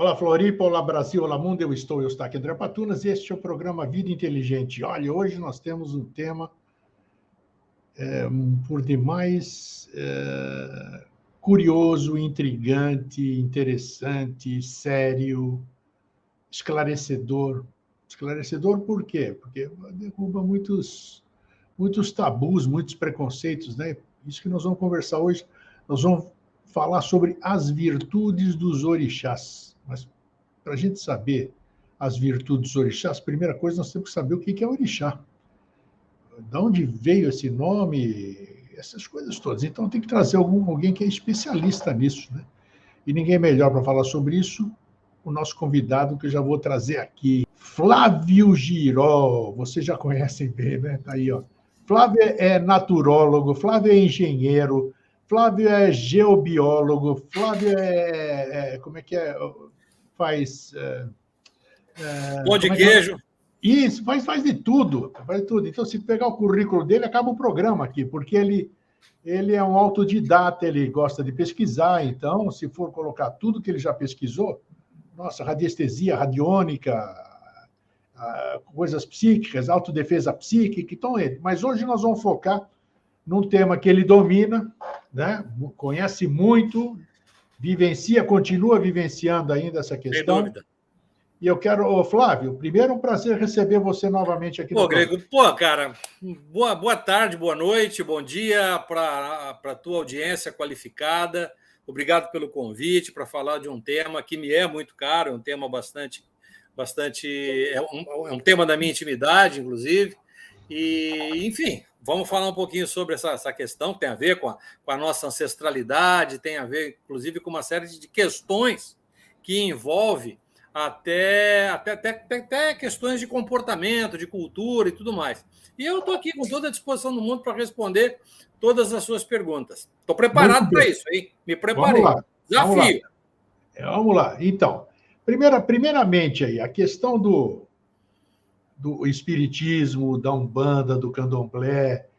Olá, Floripa, olá, Brasil, olá, mundo. Eu estou aqui, André Patunas, e este é o programa Vida Inteligente. Olha, hoje nós temos um tema por demais curioso, intrigante, interessante, sério, esclarecedor. Esclarecedor por quê? Porque derruba muitos tabus, muitos preconceitos, né? Isso que nós vamos conversar hoje. Nós vamos falar sobre as virtudes dos orixás. Mas para a gente saber as virtudes dos orixás, primeira coisa, nós temos que saber o que é orixá. De onde veio esse nome, essas coisas todas. Então, tem que trazer alguém que é especialista nisso, né? E ninguém melhor para falar sobre isso, o nosso convidado, que eu já vou trazer aqui, Flávio Giró. Vocês já conhecem bem, né? Tá aí, ó. Flávio é naturólogo, Flávio é engenheiro, Flávio é geobiólogo, Flávio como é que é? Faz... Pão de queijo. Isso, faz de tudo, faz de tudo. Então, se pegar o currículo dele, acaba o programa aqui, porque ele é um autodidata, ele gosta de pesquisar, então, se for colocar tudo que ele já pesquisou, nossa, radiestesia, radiônica, coisas psíquicas, autodefesa psíquica, então ele. Mas hoje nós vamos focar num tema que ele domina, né? Conhece muito, vivencia, continua vivenciando ainda essa questão. Sem dúvida. E eu quero, Flávio, primeiro é um prazer receber você novamente aqui no Grego, cara, boa tarde, boa noite, bom dia para a tua audiência qualificada. Obrigado pelo convite para falar de um tema que me é muito caro, é um tema é um tema da minha intimidade, inclusive. E, enfim, vamos falar um pouquinho sobre essa questão que tem a ver com a nossa ancestralidade, tem a ver, inclusive, com uma série de questões que envolve até questões de comportamento, de cultura e tudo mais. E eu estou aqui com toda a disposição do mundo para responder todas as suas perguntas. Estou preparado para isso, hein? Me preparei. Vamos lá. Desafio. Vamos lá. Então, primeiramente aí, a questão do espiritismo, da Umbanda, do Candomblé,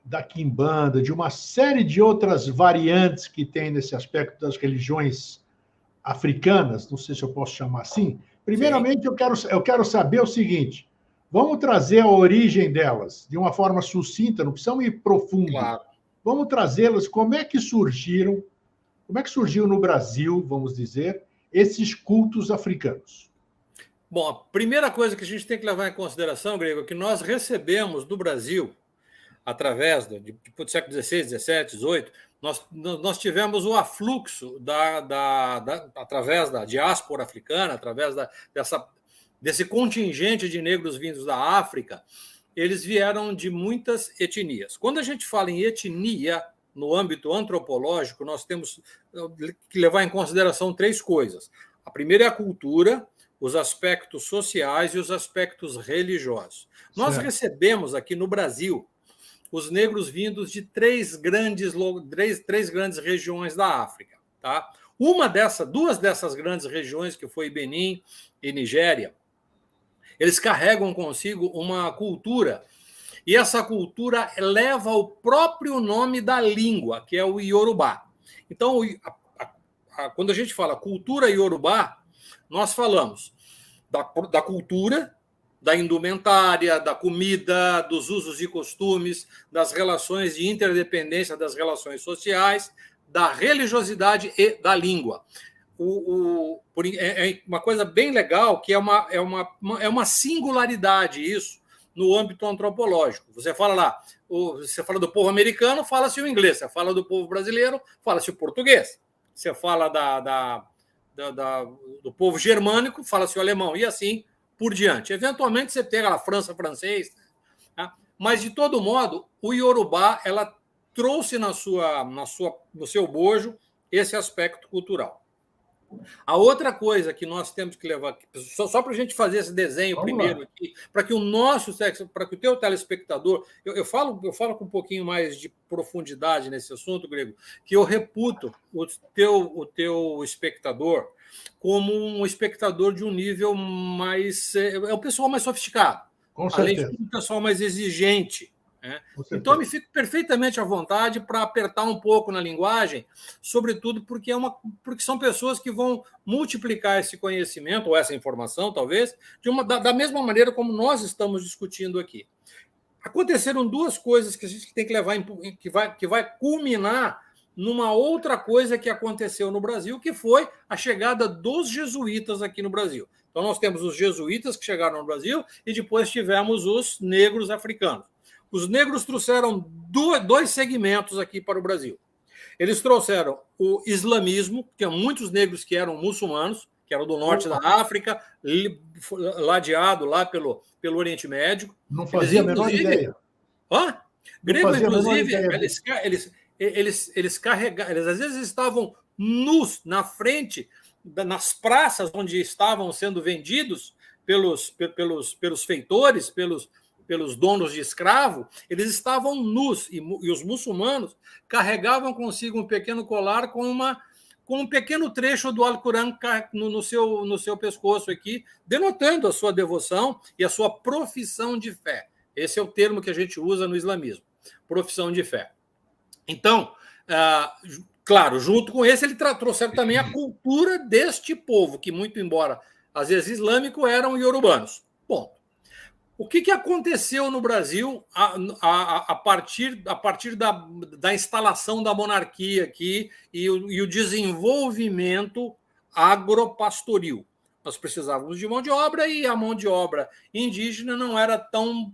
da Quimbanda, de uma série de outras variantes que tem nesse aspecto das religiões africanas, não sei se eu posso chamar assim. Primeiramente, eu quero saber o seguinte: vamos trazer a origem delas de uma forma sucinta, não precisamos ir profundo. Claro. Vamos trazê-las, como é que surgiu no Brasil, vamos dizer, esses cultos africanos? Bom, a primeira coisa que a gente tem que levar em consideração, Grego, é que nós recebemos do Brasil, através do século XVI, XVII, XVIII, nós tivemos o afluxo através da diáspora africana, através desse contingente de negros vindos da África. Eles vieram de muitas etnias. Quando a gente fala em etnia, no âmbito antropológico, nós temos que levar em consideração três coisas. A primeira é a cultura, os aspectos sociais e os aspectos religiosos. Nós recebemos aqui no Brasil os negros vindos de três grandes regiões da África. Tá? Duas dessas grandes regiões, que foi Benin e Nigéria, eles carregam consigo uma cultura, e essa cultura leva o próprio nome da língua, que é o Iorubá. Então, quando a gente fala cultura Iorubá, nós falamos da cultura, da indumentária, da comida, dos usos e costumes, das relações de interdependência das relações sociais, da religiosidade e da língua. É uma coisa bem legal, que é uma singularidade isso no âmbito antropológico. Você fala lá, você fala do povo americano, fala-se o inglês. Você fala do povo brasileiro, fala-se o português. Você fala do povo germânico, fala-se o alemão, e assim por diante. Eventualmente, você pega a França, francês, tá? Mas, de todo modo, o Iorubá ela trouxe no seu bojo esse aspecto cultural. A outra coisa que nós temos que levar, só para a gente fazer esse desenho primeiro aqui, para que o teu telespectador, eu falo com um pouquinho mais de profundidade nesse assunto, Grego, que eu reputo o teu espectador como um espectador de um nível mais... É o pessoal mais sofisticado. Com além certeza. de tudo, o pessoal mais exigente. né? Então, eu me fico perfeitamente à vontade para apertar um pouco na linguagem, sobretudo porque são pessoas que vão multiplicar esse conhecimento, ou essa informação, talvez, da mesma maneira como nós estamos discutindo aqui. Aconteceram duas coisas que a gente tem que levar que vai culminar numa outra coisa que aconteceu no Brasil, que foi a chegada dos jesuítas aqui no Brasil. Então, nós temos os jesuítas que chegaram no Brasil e depois tivemos os negros africanos. Os negros trouxeram dois segmentos aqui para o Brasil. Eles trouxeram o islamismo, que há muitos negros que eram muçulmanos, que eram do norte da África, ladeado lá pelo Oriente Médio. Não fazia a menor ideia. Grego, inclusive, eles carregavam, eles às vezes estavam nus na frente, nas praças onde estavam sendo vendidos pelos feitores, pelos donos de escravo, eles estavam nus, e os muçulmanos carregavam consigo um pequeno colar com um pequeno trecho do Alcorão no seu pescoço aqui, denotando a sua devoção e a sua profissão de fé. Esse é o termo que a gente usa no islamismo, profissão de fé. Então, claro, junto com esse, ele trouxeram também a cultura deste povo, que, muito embora às vezes islâmico, eram iorubanos. Bom, o que aconteceu no Brasil a partir da instalação da monarquia aqui e o desenvolvimento agropastoril? Nós precisávamos de mão de obra e a mão de obra indígena não era tão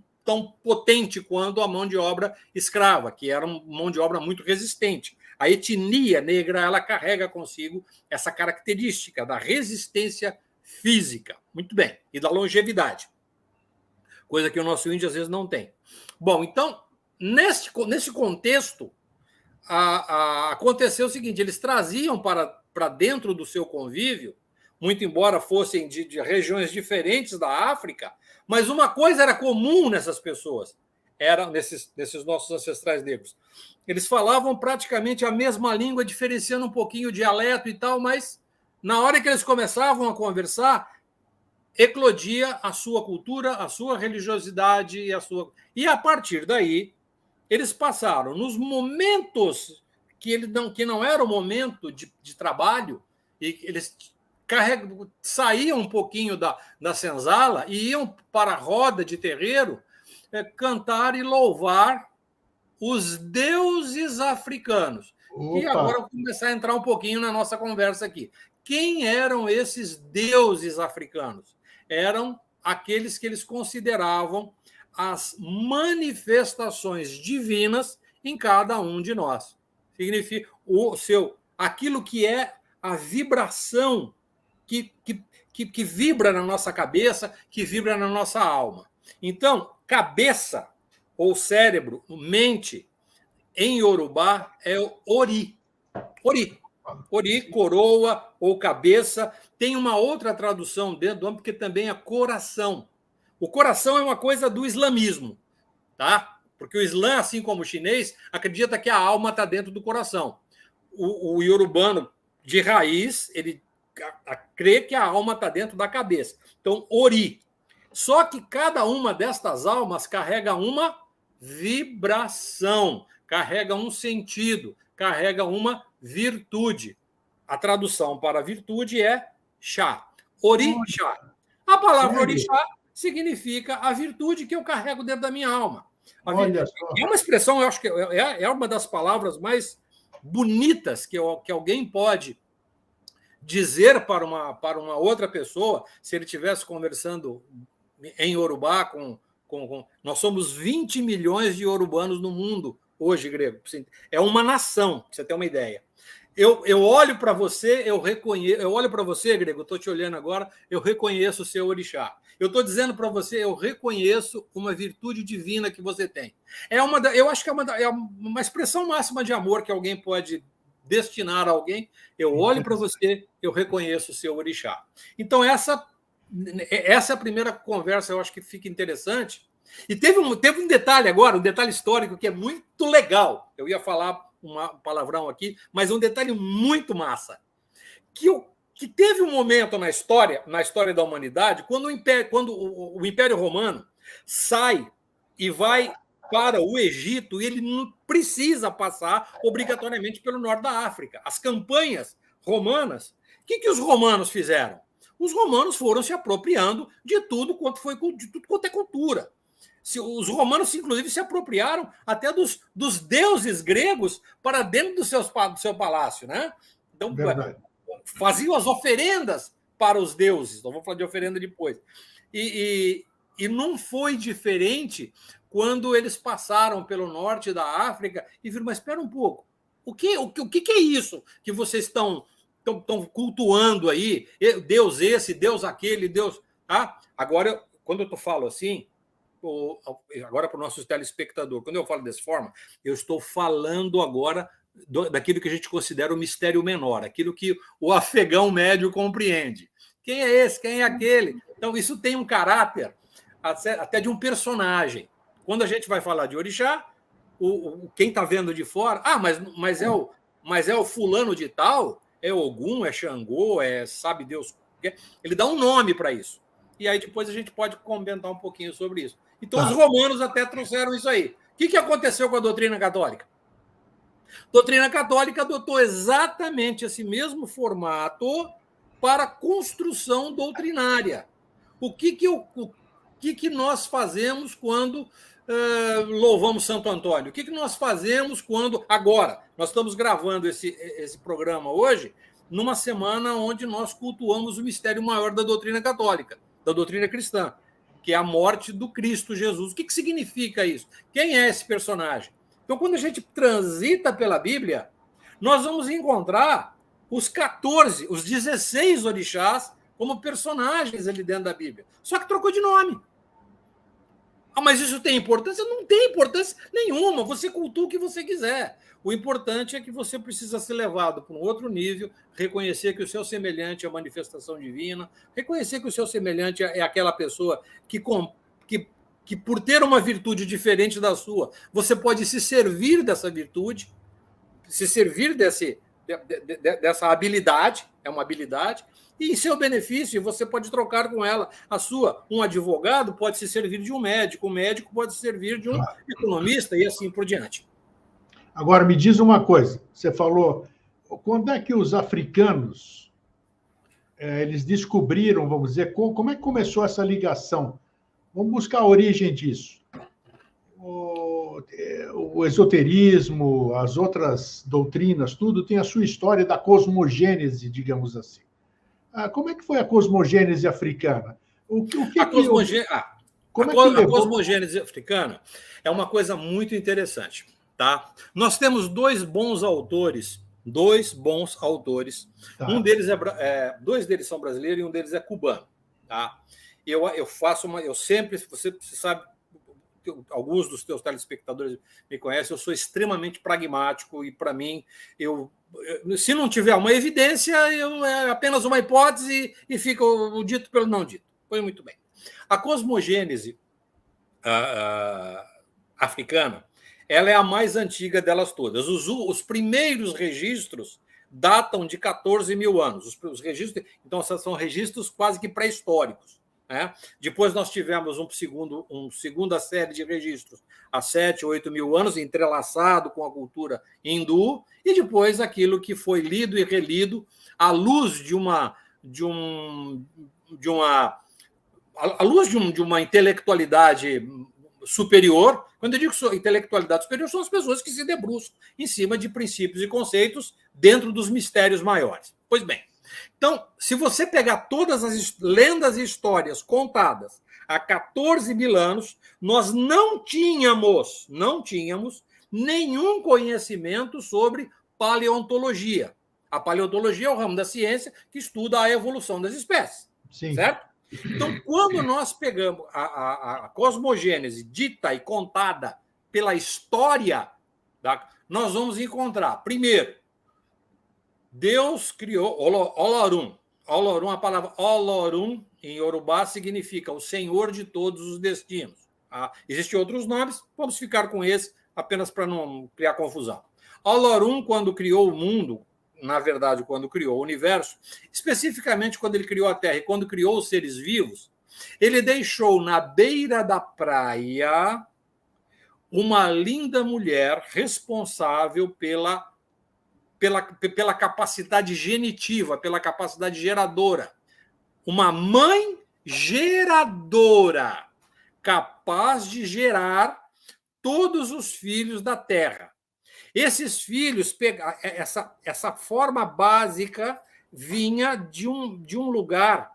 potente quanto a mão de obra escrava, que era uma mão de obra muito resistente. A etnia negra ela carrega consigo essa característica da resistência física. Muito bem. E da longevidade. Coisa que o nosso índio às vezes não tem. Bom, então, nesse contexto, aconteceu o seguinte, eles traziam para dentro do seu convívio, muito embora fossem de regiões diferentes da África, mas uma coisa era comum nessas pessoas, nesses nossos ancestrais negros. Eles falavam praticamente a mesma língua, diferenciando um pouquinho o dialeto e tal, mas na hora que eles começavam a conversar, eclodia a sua cultura, a sua religiosidade e a partir daí eles passaram nos momentos que não era o momento de trabalho e eles saíam um pouquinho da senzala e iam para a roda de terreiro cantar e louvar os deuses africanos. Opa. E agora eu vou começar a entrar um pouquinho na nossa conversa aqui. Quem eram esses deuses africanos? Eram aqueles que eles consideravam as manifestações divinas em cada um de nós. Significa aquilo que é a vibração que vibra na nossa cabeça, que vibra na nossa alma. Então, cabeça ou cérebro, mente, em Iorubá é o Ori. Ori. Ori, coroa ou cabeça. Tem uma outra tradução dentro do nome, porque também é coração. O coração é uma coisa do islamismo, tá? Porque o Islã, assim como o chinês, acredita que a alma está dentro do coração. O iorubano, de raiz, ele crê que a alma está dentro da cabeça. Então, Ori. Só que cada uma destas almas carrega uma vibração, carrega um sentido, carrega uma virtude. A tradução para virtude é chá. Orixá. A palavra orixá significa a virtude que eu carrego dentro da minha alma. É uma expressão, eu acho que é uma das palavras mais bonitas que alguém pode dizer para uma outra pessoa, se ele estivesse conversando em Iorubá nós somos 20 milhões de iorubanos no mundo hoje, Grego. É uma nação, para você ter uma ideia. Eu olho para você, eu olho para você, Grego, eu estou te olhando agora, eu reconheço o seu orixá. Eu estou dizendo para você, eu reconheço uma virtude divina que você tem. Eu acho que é uma expressão máxima de amor que alguém pode destinar a alguém. Eu olho para você, eu reconheço o seu orixá. Então, essa é a primeira conversa, eu acho que fica interessante. E teve um detalhe agora, um detalhe histórico que é muito legal. Eu ia falar um palavrão aqui, mas um detalhe muito massa. Que teve um momento na história da humanidade, quando o Império Romano sai e vai para o Egito e ele não precisa passar obrigatoriamente pelo norte da África. As campanhas romanas, o que os romanos fizeram? Os romanos foram se apropriando de tudo quanto é cultura. Os romanos, inclusive, se apropriaram até dos deuses gregos para dentro do seu palácio, né? Então, faziam as oferendas para os deuses. Nós vamos falar de oferenda depois. E não foi diferente quando eles passaram pelo norte da África e viram, mas espera um pouco, o que é isso que vocês estão cultuando aí? Deus esse, Deus aquele, Deus... Tá? Agora, quando eu falo assim, agora para o nosso telespectador, quando eu falo dessa forma, eu estou falando agora daquilo que a gente considera o mistério menor, aquilo que o afegão médio compreende. Quem é esse? Quem é aquele? Então, isso tem um caráter até de um personagem. Quando a gente vai falar de orixá, quem está vendo de fora, mas é o fulano de tal, é Ogum, é Xangô, sabe Deus, ele dá um nome para isso. E aí depois a gente pode comentar um pouquinho sobre isso. Então, os romanos até trouxeram isso aí. O que aconteceu com a doutrina católica? A doutrina católica adotou exatamente esse mesmo formato para construção doutrinária. O que nós fazemos quando louvamos Santo Antônio? O que nós fazemos quando... Agora, nós estamos gravando esse programa hoje, numa semana onde nós cultuamos o mistério maior da doutrina católica, da doutrina cristã, que é a morte do Cristo Jesus. O que significa isso? Quem é esse personagem? Então, quando a gente transita pela Bíblia, nós vamos encontrar os 16 orixás como personagens ali dentro da Bíblia. Só que trocou de nome. Mas isso tem importância? Não tem importância nenhuma. Você cultua o que você quiser. O importante é que você precisa ser levado para um outro nível, reconhecer que o seu semelhante é a manifestação divina, reconhecer que o seu semelhante é aquela pessoa que por ter uma virtude diferente da sua, você pode se servir dessa virtude, se servir dessa habilidade, é uma habilidade, e em seu benefício você pode trocar com ela a sua. Um advogado pode se servir de um médico pode se servir de um economista e assim por diante. Agora, me diz uma coisa, você falou, quando é que os africanos eles descobriram, vamos dizer, como é que começou essa ligação? Vamos buscar a origem disso. O esoterismo, as outras doutrinas, tudo tem a sua história da cosmogênese, digamos assim. Como é que foi a cosmogênese africana? A cosmogênese africana é uma coisa muito interessante. Tá? Nós temos dois bons autores. Tá. Dois deles são brasileiros e um deles é cubano. Tá? Eu sempre, você sabe, alguns dos teus telespectadores me conhecem, eu sou extremamente pragmático e, para mim, se não tiver uma evidência, é apenas uma hipótese e fica o dito pelo não dito. Foi muito bem. A cosmogênese africana, ela é a mais antiga delas todas. Os primeiros registros datam de 14 mil anos. Os registros, então, são registros quase que pré-históricos. Né? Depois nós tivemos uma segunda série de registros há 7, 8 mil anos, entrelaçado com a cultura hindu, e depois aquilo que foi lido e relido à luz de uma intelectualidade superior. Quando eu digo intelectualidade superior, são as pessoas que se debruçam em cima de princípios e conceitos dentro dos mistérios maiores. Pois bem, então, se você pegar todas as lendas e histórias contadas há 14 mil anos, nós não tínhamos nenhum conhecimento sobre paleontologia. A paleontologia é o ramo da ciência que estuda a evolução das espécies. Sim. Certo? Então, quando nós pegamos a cosmogênese dita e contada pela história, tá, nós vamos encontrar, primeiro, Deus criou Olorum. Olorum, a palavra Olorum, em Yorubá, significa o Senhor de todos os destinos. Tá? Existem outros nomes, vamos ficar com esse, apenas para não criar confusão. Olorum, quando criou o mundo, na verdade, quando criou o universo, especificamente quando ele criou a Terra e quando criou os seres vivos, ele deixou na beira da praia uma linda mulher responsável pela capacidade genitiva, pela capacidade geradora. Uma mãe geradora, capaz de gerar todos os filhos da Terra. Esses filhos, essa forma básica vinha de um lugar.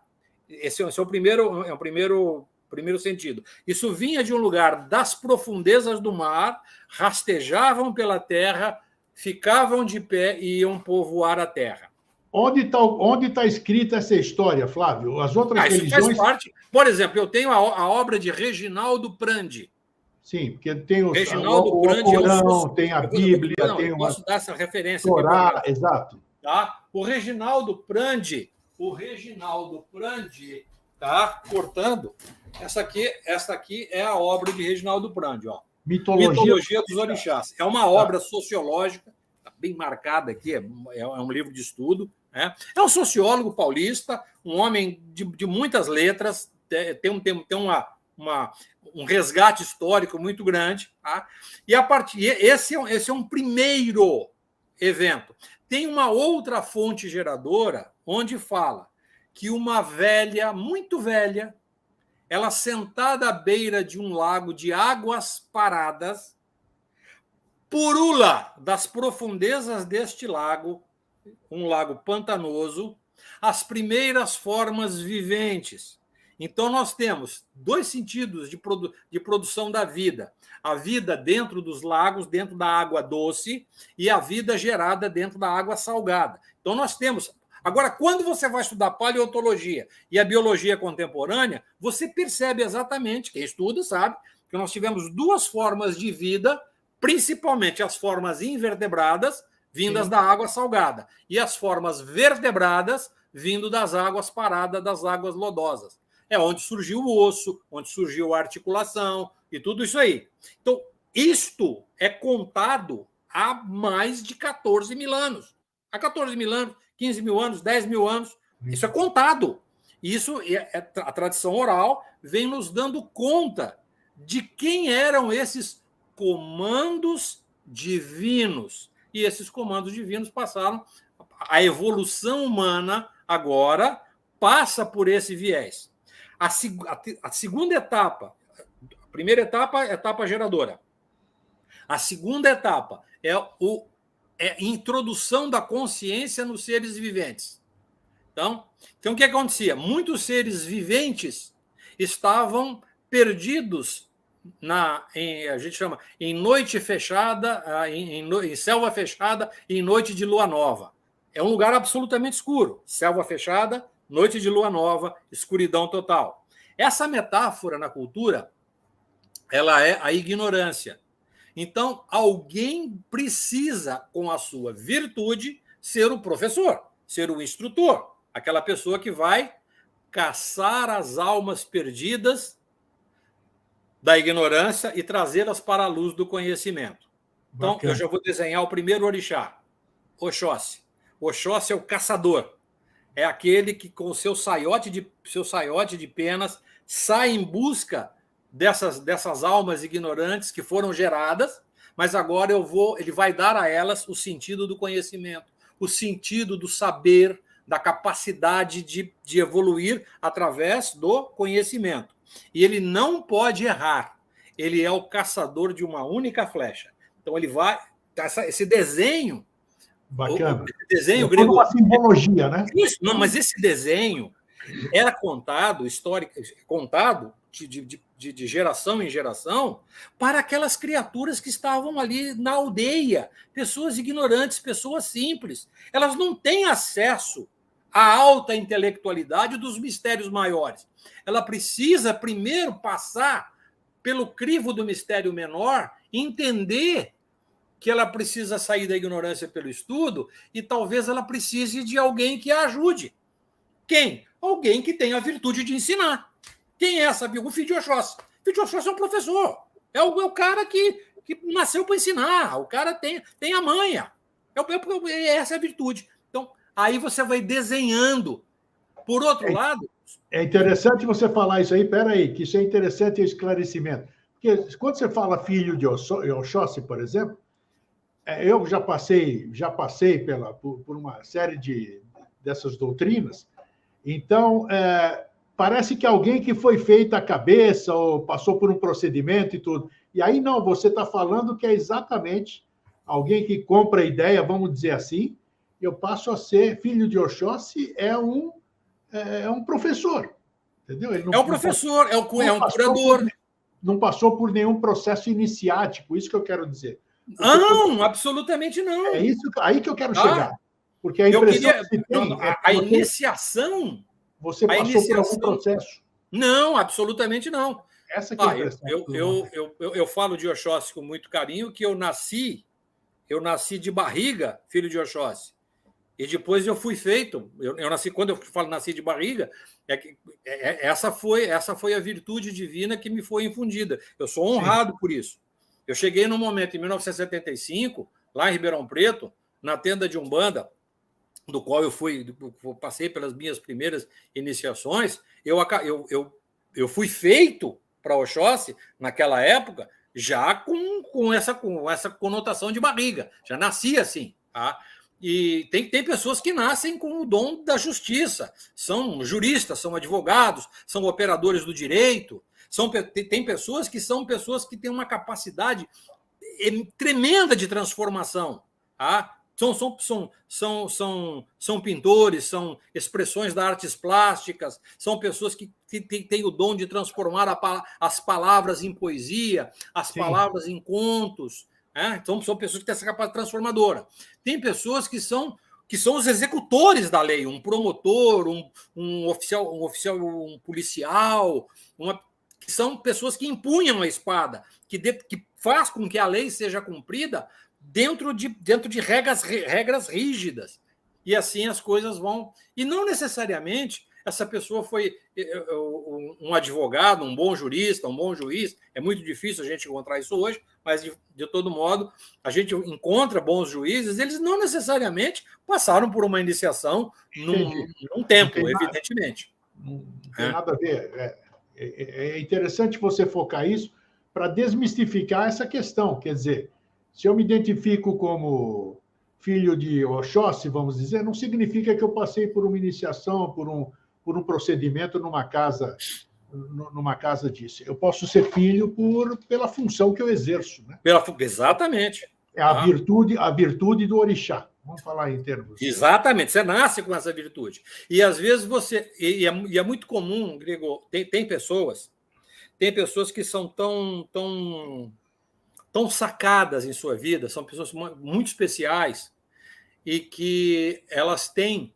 Esse é o primeiro sentido. Isso vinha de um lugar das profundezas do mar, rastejavam pela terra, ficavam de pé e iam povoar a terra. Onde tá escrita essa história, Flávio? As outras religiões... Isso faz parte. Por exemplo, eu tenho a obra de Reginaldo Prandi. Sim, porque tem o Corão, tem a Bíblia, tem uma... Posso dar essa referência Torá, aqui, exato. Tá? O Reginaldo Prandi, tá? Cortando. Essa aqui é a obra de Reginaldo Prandi, ó. Mitologia dos Orixás. É uma obra sociológica, tá bem marcada aqui, é um livro de estudo. Né? É um sociólogo paulista, um homem de muitas letras, tem um resgate histórico muito grande. Tá? E esse é um primeiro evento. Tem uma outra fonte geradora onde fala que uma velha, muito velha, ela sentada à beira de um lago de águas paradas, purula das profundezas deste lago, um lago pantanoso, as primeiras formas viventes. Então, nós temos dois sentidos de produção da vida. A vida dentro dos lagos, dentro da água doce, e a vida gerada dentro da água salgada. Então, nós temos... Agora, quando você vai estudar paleontologia e a biologia contemporânea, você percebe exatamente, quem estuda sabe, que nós tivemos duas formas de vida, principalmente as formas invertebradas, vindas da água salgada, e as formas vertebradas, vindo das águas paradas, das águas lodosas. É onde surgiu o osso, onde surgiu a articulação e tudo isso aí. Então, isto é contado há mais de 14 mil anos. Há 14 mil anos, 15 mil anos, 10 mil anos. Isso é contado. Isso a tradição oral vem nos dando conta de quem eram esses comandos divinos. E esses comandos divinos passaram... A evolução humana agora passa por esse viés. A segunda etapa, a primeira etapa é a etapa geradora. A segunda etapa é a introdução da consciência nos seres viventes. Então, o que acontecia? Muitos seres viventes estavam perdidos a gente chama em noite fechada, em selva fechada, em noite de lua nova. É um lugar absolutamente escuro. Selva fechada, noite de lua nova, escuridão total. Essa metáfora na cultura, ela é a ignorância. Então, alguém precisa, com a sua virtude, ser o professor, ser o instrutor, aquela pessoa que vai caçar as almas perdidas da ignorância e trazê-las para a luz do conhecimento. Então, eu já vou desenhar o primeiro orixá, Oxóssi. Oxóssi é o caçador. É aquele que, com o seu saiote de penas, sai em busca dessas almas ignorantes que foram geradas, mas agora ele vai dar a elas o sentido do conhecimento, o sentido do saber, da capacidade de evoluir através do conhecimento. E ele não pode errar. Ele é o caçador de uma única flecha. Então, ele vai... Esse desenho... Bacana. Desenho grego... uma simbologia, né? Isso, não, mas esse desenho era contado de geração em geração para aquelas criaturas que estavam ali na aldeia, pessoas ignorantes, pessoas simples. Elas não têm acesso à alta intelectualidade dos mistérios maiores. Ela precisa primeiro passar pelo crivo do mistério menor, entender que ela precisa sair da ignorância pelo estudo e talvez ela precise de alguém que a ajude. Quem? Alguém que tenha a virtude de ensinar. Quem é essa? O filho de Oxóssi. O filho de Oxóssi é um professor. É o cara que nasceu para ensinar. O cara tem a manha. Essa é a virtude. Então, aí você vai desenhando. Por outro lado... É interessante você falar isso aí. Espera aí, que isso é interessante o esclarecimento. Porque quando você fala filho de Oxóssi, por exemplo, eu já passei por uma série dessas doutrinas. Então, parece que alguém que foi feita a cabeça ou passou por um procedimento e tudo. E aí, não, você está falando que é exatamente alguém que compra a ideia, vamos dizer assim, eu passo a ser filho de Oxóssi, é um professor, entendeu? Ele É um professor, é um curador. Não passou por nenhum processo iniciático, isso que eu quero dizer. Não, absolutamente não. É isso aí que eu quero chegar. Porque a impressão que se tem a iniciação... Você passou por algum processo. Não, absolutamente não. Essa que é a impressão. Eu falo de Oxóssi com muito carinho, que eu nasci de barriga, filho de Oxóssi. E depois eu fui feito. Eu nasci, quando eu falo nasci de barriga, essa foi a virtude divina que me foi infundida. Eu sou honrado por isso. Eu cheguei num momento, em 1975, lá em Ribeirão Preto, na tenda de Umbanda, do qual eu passei pelas minhas primeiras iniciações, eu fui feito para Oxóssi, naquela época, já com essa conotação de barriga. Já nasci assim. Tá? E tem pessoas que nascem com o dom da justiça, são juristas, são advogados, são operadores do direito, tem pessoas que têm uma capacidade tremenda de transformação. Tá? São pintores, são expressões das artes plásticas, são pessoas que têm o dom de transformar as palavras em poesia, as palavras em contos. Então, são pessoas que têm essa capacidade transformadora. Tem pessoas que são os executores da lei, um promotor, um oficial, um policial, que são pessoas que empunham a espada, que faz com que a lei seja cumprida dentro de regras rígidas. E assim as coisas vão... E não necessariamente essa pessoa foi um advogado, um bom jurista, um bom juiz. É muito difícil a gente encontrar isso hoje, mas, de todo modo, a gente encontra bons juízes, eles não necessariamente passaram por uma iniciação num tempo, evidentemente. Não tem nada a ver. É interessante você focar isso para desmistificar essa questão. Quer dizer, se eu me identifico como filho de Oxóssi, vamos dizer, não significa que eu passei por uma iniciação, por um procedimento numa casa disso. Eu posso ser filho pela função que eu exerço. Né? Exatamente. É a virtude do orixá. Vamos falar em termos... Exatamente. Você nasce com essa virtude. E, às vezes, você... E é muito comum, Gregor, tem pessoas que são tão sacadas em sua vida, são pessoas muito especiais e que elas têm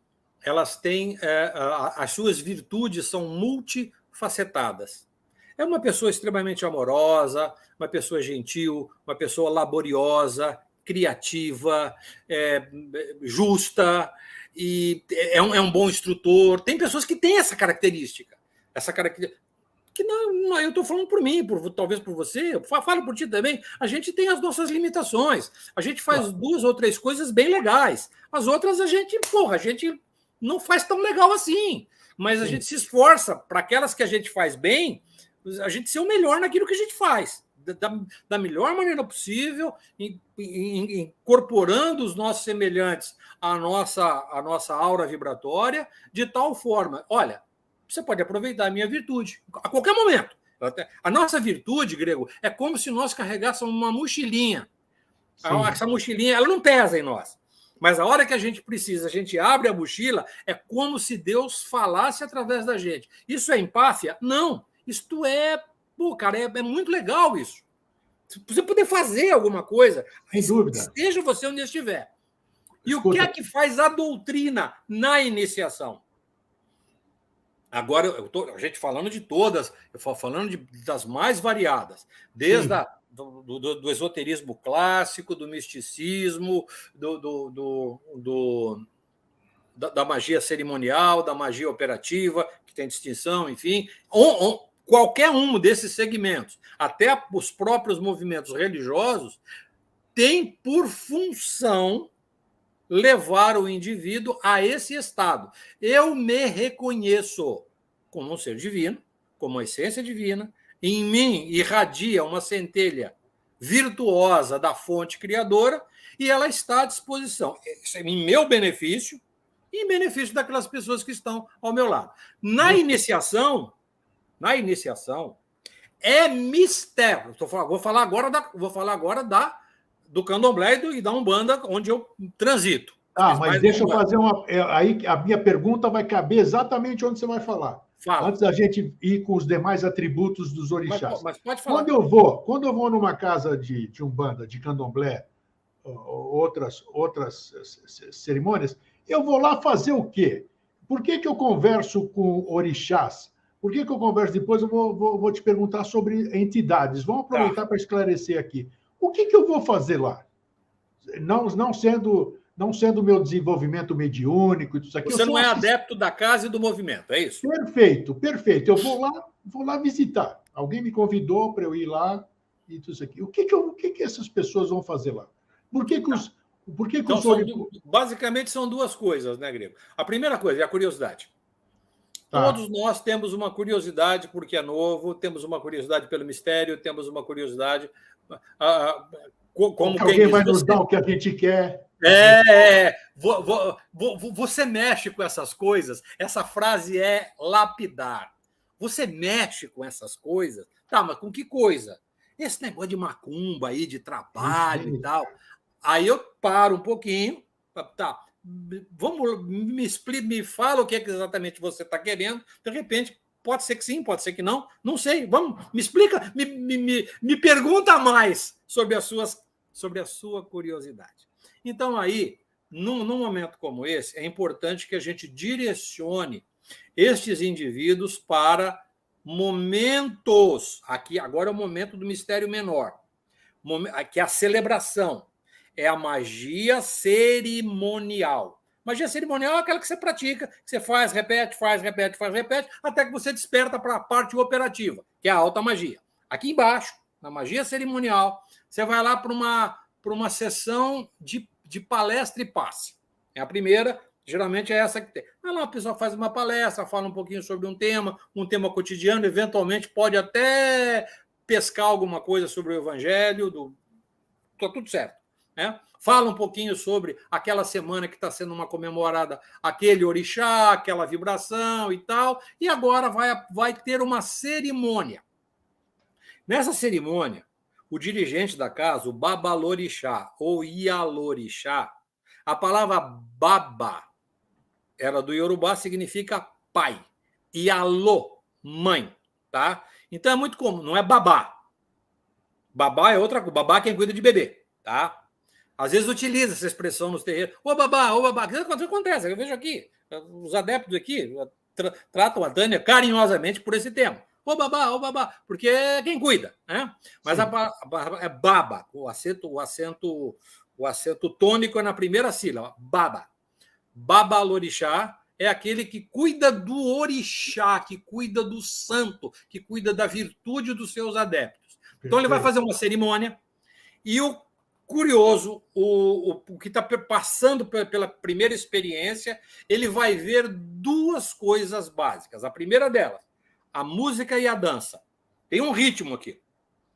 as suas virtudes são multifacetadas. É uma pessoa extremamente amorosa, uma pessoa gentil, uma pessoa laboriosa, criativa, justa, e é um bom instrutor. Tem pessoas que têm essa característica. Que não, eu estou falando por mim, talvez por você, eu falo por ti também. A gente tem as nossas limitações. A gente faz 2 ou 3 coisas bem legais. As outras a gente não faz tão legal assim. Mas a gente se esforça para aquelas que a gente faz bem, a gente ser o melhor naquilo que a gente faz. Da melhor maneira possível, incorporando os nossos semelhantes à nossa aura vibratória, de tal forma, olha, você pode aproveitar a minha virtude a qualquer momento. A nossa virtude, Grego, é como se nós carregássemos uma mochilinha. Essa mochilinha, ela não pesa em nós. Mas a hora que a gente precisa, a gente abre a mochila, é como se Deus falasse através da gente. Isso é empáfia? Não. Isto é muito legal isso. Você poder fazer alguma coisa, sem dúvida, esteja você onde estiver. E o que é que faz a doutrina na iniciação? Agora, a gente falando de todas, eu estou falando das mais variadas, desde do esoterismo clássico, do misticismo, da magia cerimonial, da magia operativa, que tem distinção, enfim. Qualquer um desses segmentos, até os próprios movimentos religiosos, tem por função levar o indivíduo a esse estado. Eu me reconheço como um ser divino, como uma essência divina, em mim irradia uma centelha virtuosa da fonte criadora e ela está à disposição, em meu benefício e em benefício daquelas pessoas que estão ao meu lado. Na iniciação, é mistério. Vou falar agora do candomblé e da Umbanda, onde eu transito. Mas deixa eu fazer uma. Aí a minha pergunta vai caber exatamente onde você vai falar. Fala. Antes da gente ir com os demais atributos dos orixás. Mas pode falar. Quando eu vou numa casa de Umbanda, de candomblé, outras cerimônias, eu vou lá fazer o quê? Por que eu converso com orixás? Por que eu converso depois? Eu vou te perguntar sobre entidades. Vamos aproveitar para esclarecer aqui. O que eu vou fazer lá? Não sendo o meu desenvolvimento mediúnico, isso aqui. Você não é adepto da casa e do movimento, é isso? Perfeito. Eu vou lá visitar. Alguém me convidou para eu ir lá e tudo isso aqui. O que essas pessoas vão fazer lá? Por que então, basicamente são duas coisas, né, Grego? A primeira coisa é a curiosidade. Todos nós temos uma curiosidade porque é novo, temos uma curiosidade pelo mistério, temos uma curiosidade... como alguém vai nos dar o que a gente quer. Você mexe com essas coisas, essa frase é lapidar. Você mexe com essas coisas, mas com que coisa? Esse negócio de macumba aí, de trabalho e tal. Aí eu paro um pouquinho, me fala o que é que exatamente você está querendo, de repente, pode ser que sim, pode ser que não sei, me explica, me pergunta mais sobre a sua curiosidade. Então, aí, num momento como esse, é importante que a gente direcione estes indivíduos para momentos. Aqui, agora é o momento do mistério menor, que é a celebração, é a magia cerimonial. Magia cerimonial é aquela que você pratica, que você faz, repete, até que você desperta para a parte operativa, que é a alta magia. Aqui embaixo, na magia cerimonial, você vai lá para uma sessão de palestra e passe. É a primeira, geralmente é essa que tem. Lá a pessoa faz uma palestra, fala um pouquinho sobre um tema cotidiano, eventualmente pode até pescar alguma coisa sobre o evangelho, está tudo certo. Né? Fala um pouquinho sobre aquela semana que está sendo uma comemorada, aquele orixá, aquela vibração e tal, e agora vai ter uma cerimônia. Nessa cerimônia, o dirigente da casa, o babalorixá ou ialorixá, a palavra baba era do Yorubá, significa pai, ialô, mãe, tá? Então é muito comum, não é babá. Babá é outra coisa, babá é quem cuida de bebê, tá? Às vezes utiliza essa expressão nos terreiros. Ô babá. O que acontece? Eu vejo aqui, os adeptos aqui tratam a Tânia carinhosamente por esse termo. Ô babá, porque é quem cuida, né? Mas é baba, o acento tônico é na primeira sílaba, baba. Babalorixá é aquele que cuida do orixá, que cuida do santo, que cuida da virtude dos seus adeptos. Então ele vai fazer uma cerimônia e o curioso, o que está passando pela primeira experiência, ele vai ver duas coisas básicas. A primeira delas, a música e a dança. Tem um ritmo aqui.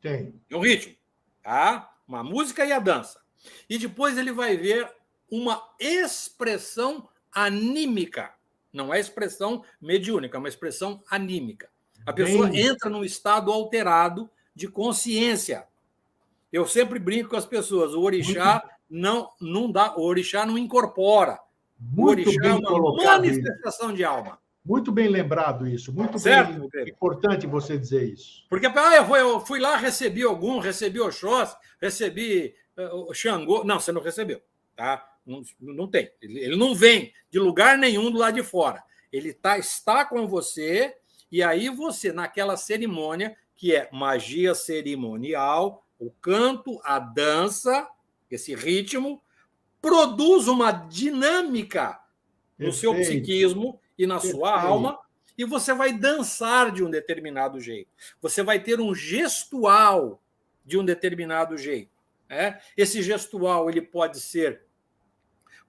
Tem um ritmo. Tá? Uma música e a dança. E depois ele vai ver uma expressão anímica. Não é expressão mediúnica, é uma expressão anímica. A pessoa entra num estado alterado de consciência. Eu sempre brinco com as pessoas. O orixá não dá, o orixá não incorpora. O orixá é uma manifestação de alma. Muito bem lembrado isso. Muito certo, bem importante você dizer isso. Porque eu fui lá, recebi Oxóssi, recebi o Xangô. Não, você não recebeu. Tá? Não tem. Ele não vem de lugar nenhum do lado de fora. Ele está com você, e aí você, naquela cerimônia, que é magia cerimonial, o canto, a dança, esse ritmo, produz uma dinâmica no seu psiquismo e na sua alma, e você vai dançar de um determinado jeito. Você vai ter um gestual de um determinado jeito. Né? Esse gestual ele pode ser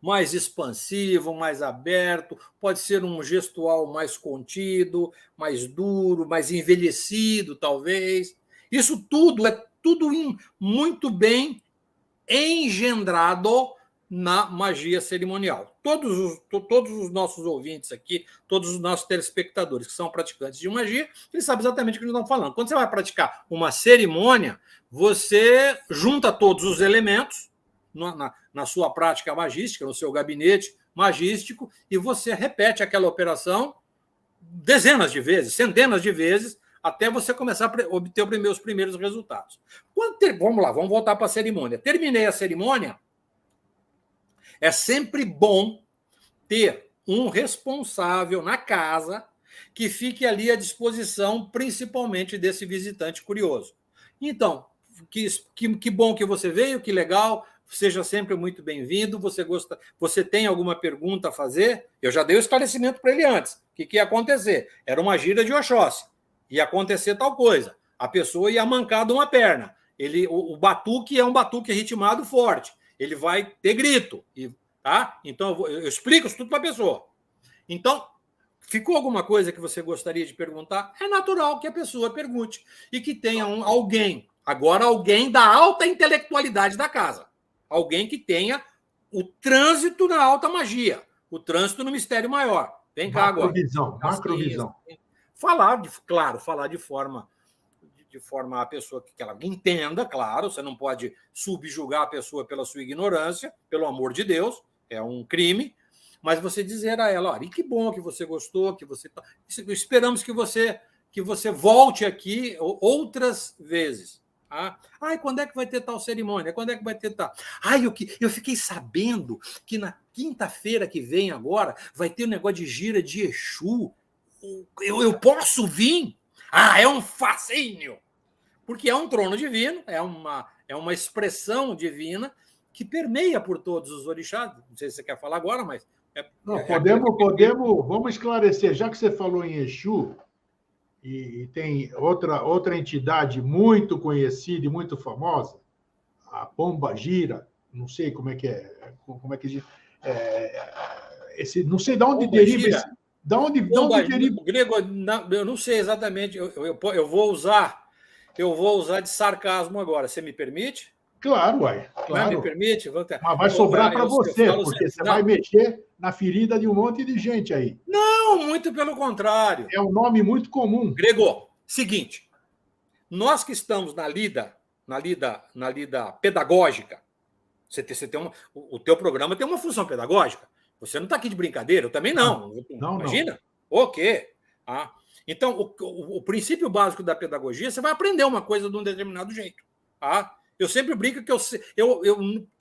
mais expansivo, mais aberto, pode ser um gestual mais contido, mais duro, mais envelhecido, talvez. Isso tudo é tudo muito bem engendrado na magia cerimonial. Todos os nossos ouvintes aqui, todos os nossos telespectadores que são praticantes de magia, eles sabem exatamente o que nós estamos falando. Quando você vai praticar uma cerimônia, você junta todos os elementos na sua prática magística, no seu gabinete magístico, e você repete aquela operação dezenas de vezes, centenas de vezes, até você começar a obter os primeiros resultados. Vamos lá, vamos voltar para a cerimônia. Terminei a cerimônia, é sempre bom ter um responsável na casa que fique ali à disposição, principalmente desse visitante curioso. Então, que bom que você veio, que legal, seja sempre muito bem-vindo. Você tem alguma pergunta a fazer? Eu já dei o esclarecimento para ele antes. O que ia acontecer? Era uma gira de Oxóssi. Ia acontecer tal coisa. A pessoa ia mancar de uma perna. O batuque é um batuque ritmado forte. Ele vai ter grito. Tá? Então, eu explico isso tudo para a pessoa. Então, ficou alguma coisa que você gostaria de perguntar? É natural que a pessoa pergunte. E que tenha alguém da alta intelectualidade da casa. Alguém que tenha o trânsito na alta magia, o trânsito no mistério maior. Vem cá agora. Macrovisão. Falar de forma a pessoa que ela entenda, claro, você não pode subjugar a pessoa pela sua ignorância, pelo amor de Deus, é um crime, mas você dizer a ela, olha, e que bom que você gostou, esperamos que você volte aqui outras vezes. Quando é que vai ter tal cerimônia? Quando é que vai ter tal? Eu fiquei sabendo que na quinta-feira que vem agora vai ter um negócio de gira de Exu. Eu posso vir? É um fascínio! Porque é um trono divino, é uma expressão divina que permeia por todos os orixás. Não sei se você quer falar agora, mas... Vamos esclarecer. Já que você falou em Exu, e tem outra entidade muito conhecida e muito famosa, a Pomba Gira, não sei como é que diz, não sei de onde deriva esse... De onde deriva? Grego, eu não sei exatamente. Eu vou usar de sarcasmo agora. Você me permite? Claro, claro. Me permite? Mas vai sobrar para você, porque você vai mexer na ferida de um monte de gente aí. Não, muito pelo contrário. É um nome muito comum. Grego, seguinte, nós que estamos na lida pedagógica, o teu programa tem uma função pedagógica. Você não está aqui de brincadeira, eu também não. Imagina? Não. O quê? Então, o princípio básico da pedagogia, você vai aprender uma coisa de um determinado jeito. Eu sempre brinco que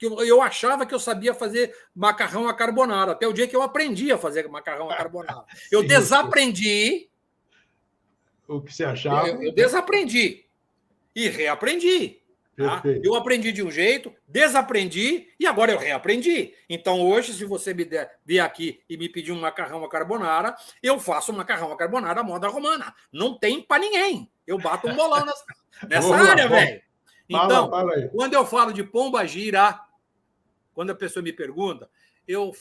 eu achava que eu sabia fazer macarrão à carbonara, até o dia que eu aprendi a fazer macarrão à carbonara. Eu desaprendi. O que você achava? Eu desaprendi e reaprendi. Eu aprendi de um jeito, desaprendi e agora eu reaprendi. Então, hoje, se você vier aqui e me pedir um macarrão à carbonara, eu faço um macarrão à carbonara à moda romana. Não tem para ninguém. Eu bato um bolão nessa área, velho. Então, fala aí. Quando eu falo de pomba gira, quando a pessoa me pergunta, eu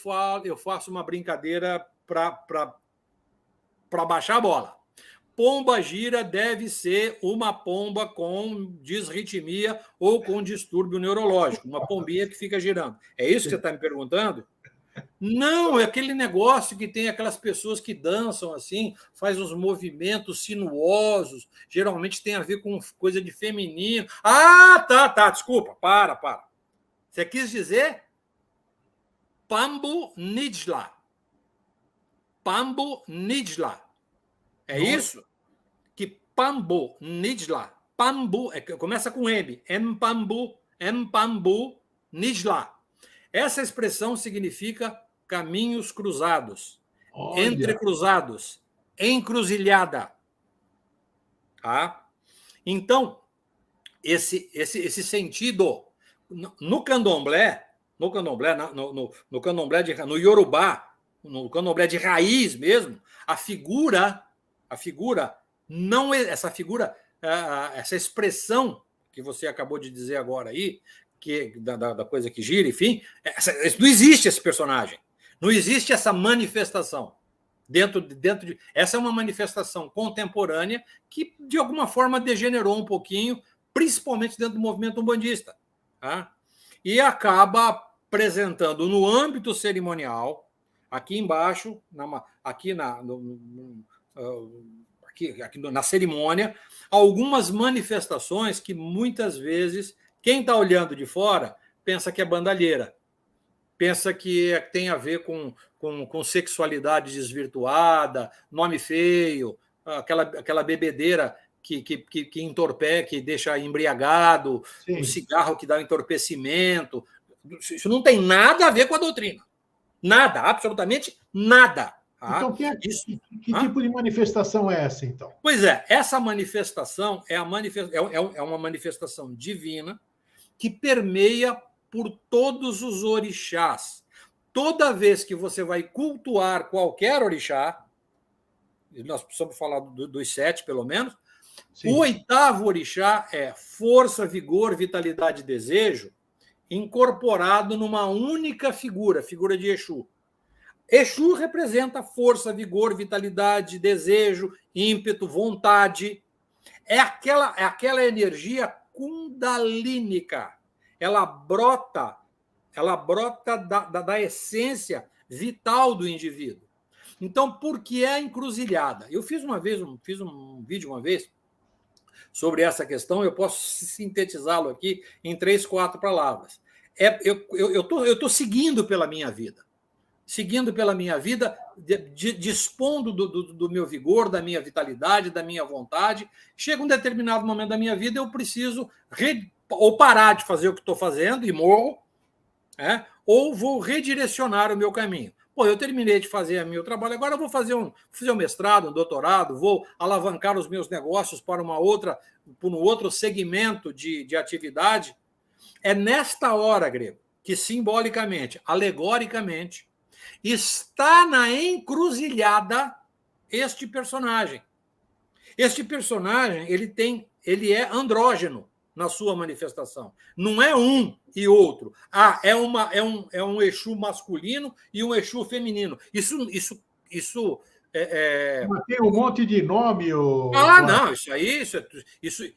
faço uma brincadeira para baixar a bola. Pomba gira deve ser uma pomba com disritmia ou com distúrbio neurológico, uma pombinha que fica girando. É isso que você está me perguntando? Não, é aquele negócio que tem aquelas pessoas que dançam assim, faz uns movimentos sinuosos, geralmente tem a ver com coisa de feminino. Tá, desculpa, para. Você quis dizer Pambu Nidla. Pambu Nidla. É isso? Que Pambu Nidla. Pambu, começa com M. Mpambu Nidla. Essa expressão significa caminhos cruzados, entrecruzados, encruzilhada. Então, esse sentido no candomblé, no Yorubá, no candomblé de raiz mesmo, essa expressão que você acabou de dizer agora aí, da coisa que gira, enfim, não existe esse personagem, não existe essa manifestação. Essa é uma manifestação contemporânea que, de alguma forma, degenerou um pouquinho, principalmente dentro do movimento umbandista. Tá? E acaba apresentando no âmbito cerimonial, aqui embaixo, aqui na cerimônia, algumas manifestações que muitas vezes quem está olhando de fora pensa que é bandalheira, pensa que tem a ver com sexualidade desvirtuada, nome feio, aquela bebedeira que entorpece, que deixa embriagado, o cigarro que dá entorpecimento. Isso não tem nada a ver com a doutrina. Nada, absolutamente nada. Então, que tipo de manifestação é essa, então? Pois é, essa manifestação é uma manifestação divina que permeia por todos os orixás. Toda vez que você vai cultuar qualquer orixá, nós precisamos falar dos 7, pelo menos, sim, o 8º orixá é força, vigor, vitalidade e desejo, incorporado numa única figura de Exu. Exu representa força, vigor, vitalidade, desejo, ímpeto, vontade. É aquela energia kundalínica. Ela brota da essência vital do indivíduo. Então, por que é a encruzilhada? Eu fiz um vídeo uma vez sobre essa questão, eu posso sintetizá-lo aqui em 3, 4 palavras. Eu estou seguindo pela minha vida, dispondo do meu vigor, da minha vitalidade, da minha vontade. Chega um determinado momento da minha vida, eu preciso ou parar de fazer o que estou fazendo e morro, ou vou redirecionar o meu caminho. Eu terminei de fazer o meu trabalho, agora eu vou fazer um mestrado, um doutorado, vou alavancar os meus negócios para um outro segmento de atividade. É nesta hora, Grego, que simbolicamente, alegoricamente, está na encruzilhada este personagem. Este personagem ele é andrógeno na sua manifestação. Não é um e outro. É um Exu masculino e um Exu feminino. Isso Mas tem um monte de nome. Não,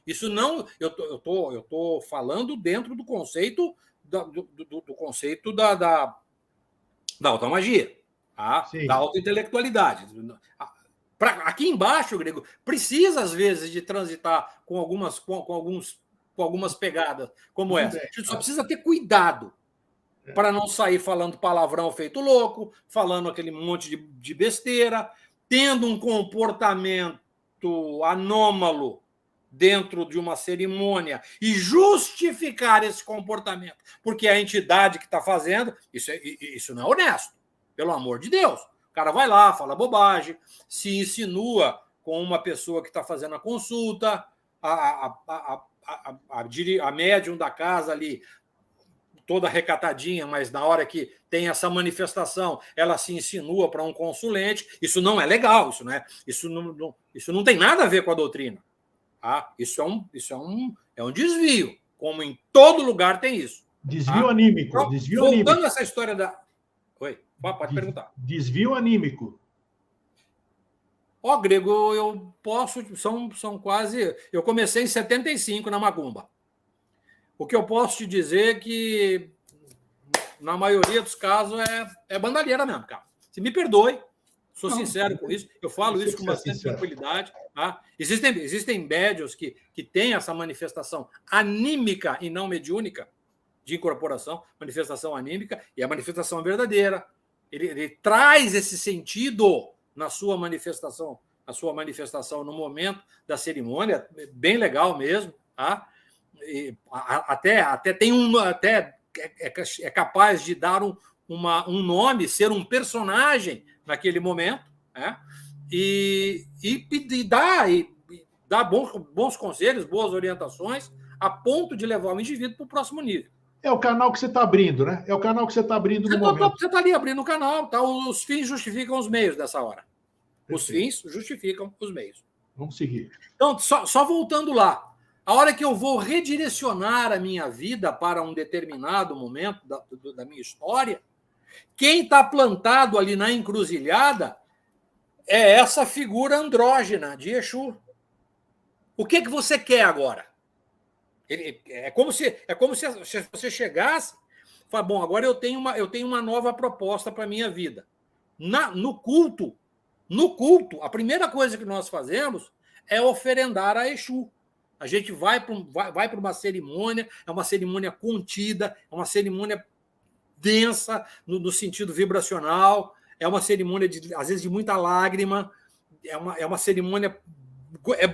isso não. Eu tô falando dentro do conceito do conceito da automagia, tá? Da autointelectualidade. Aqui embaixo, Grego, precisa, às vezes, de transitar com algumas pegadas como essa. A gente só precisa ter cuidado para não sair falando palavrão feito louco, falando aquele monte de besteira, tendo um comportamento anômalo dentro de uma cerimônia e justificar esse comportamento, porque a entidade que está fazendo, isso não é honesto, pelo amor de Deus. O cara vai lá, fala bobagem, se insinua com uma pessoa que está fazendo a consulta, a médium da casa ali, toda recatadinha, mas na hora que tem essa manifestação, ela se insinua para um consulente. Isso não é legal, isso não tem nada a ver com a doutrina. Tá? Isso é um desvio, como em todo lugar tem isso. Desvio anímico. Voltando a essa história da... Oi, pode perguntar. Desvio anímico. Grego, eu posso... São quase... Eu comecei em 75 na Macumba. O que eu posso te dizer é que, na maioria dos casos, é bandalheira mesmo, cara. Se me perdoe, sou sincero com isso, eu falo isso com bastante tranquilidade. Tá? Existem médiuns que têm essa manifestação anímica e não mediúnica de incorporação, manifestação anímica, e a manifestação é verdadeira. Ele traz esse sentido na sua manifestação no momento da cerimônia, bem legal mesmo, tá? Até tem é capaz de dar um nome, ser um personagem naquele momento, né? e dar bons conselhos, boas orientações, a ponto de levar o indivíduo para o próximo nível. É o canal que você está abrindo, né? É o canal que você está abrindo no momento. Você está ali abrindo o canal, tá? Os fins justificam os meios dessa hora. Perfeito. Os fins justificam os meios. Vamos seguir. Então, só voltando lá. A hora que eu vou redirecionar a minha vida para um determinado momento da minha história, quem está plantado ali na encruzilhada é essa figura andrógena de Exu. O que você quer agora? É como se você chegasse e falasse, bom, agora eu tenho uma nova proposta para a minha vida. No culto, a primeira coisa que nós fazemos é oferendar a Exu. A gente vai para uma cerimônia, é uma cerimônia contida, é uma cerimônia densa no sentido vibracional, é uma cerimônia, às vezes, de muita lágrima, é uma cerimônia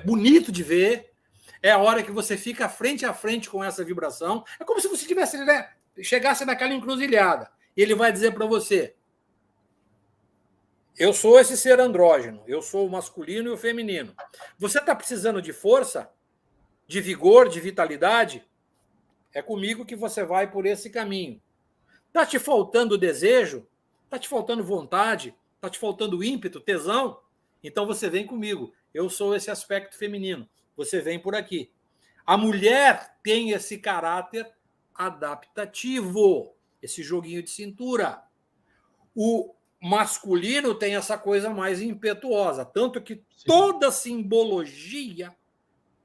bonito de ver, é a hora que você fica frente a frente com essa vibração. É como se você tivesse, né, chegasse naquela encruzilhada e ele vai dizer para você: eu sou esse ser andrógeno, eu sou o masculino e o feminino. Você está precisando de força, de vigor, de vitalidade? É comigo que você vai por esse caminho. Está te faltando desejo? Está te faltando vontade? Está te faltando ímpeto, tesão? Então você vem comigo. Eu sou esse aspecto feminino. Você vem por aqui. A mulher tem esse caráter adaptativo, esse joguinho de cintura. O masculino tem essa coisa mais impetuosa, tanto que toda a simbologia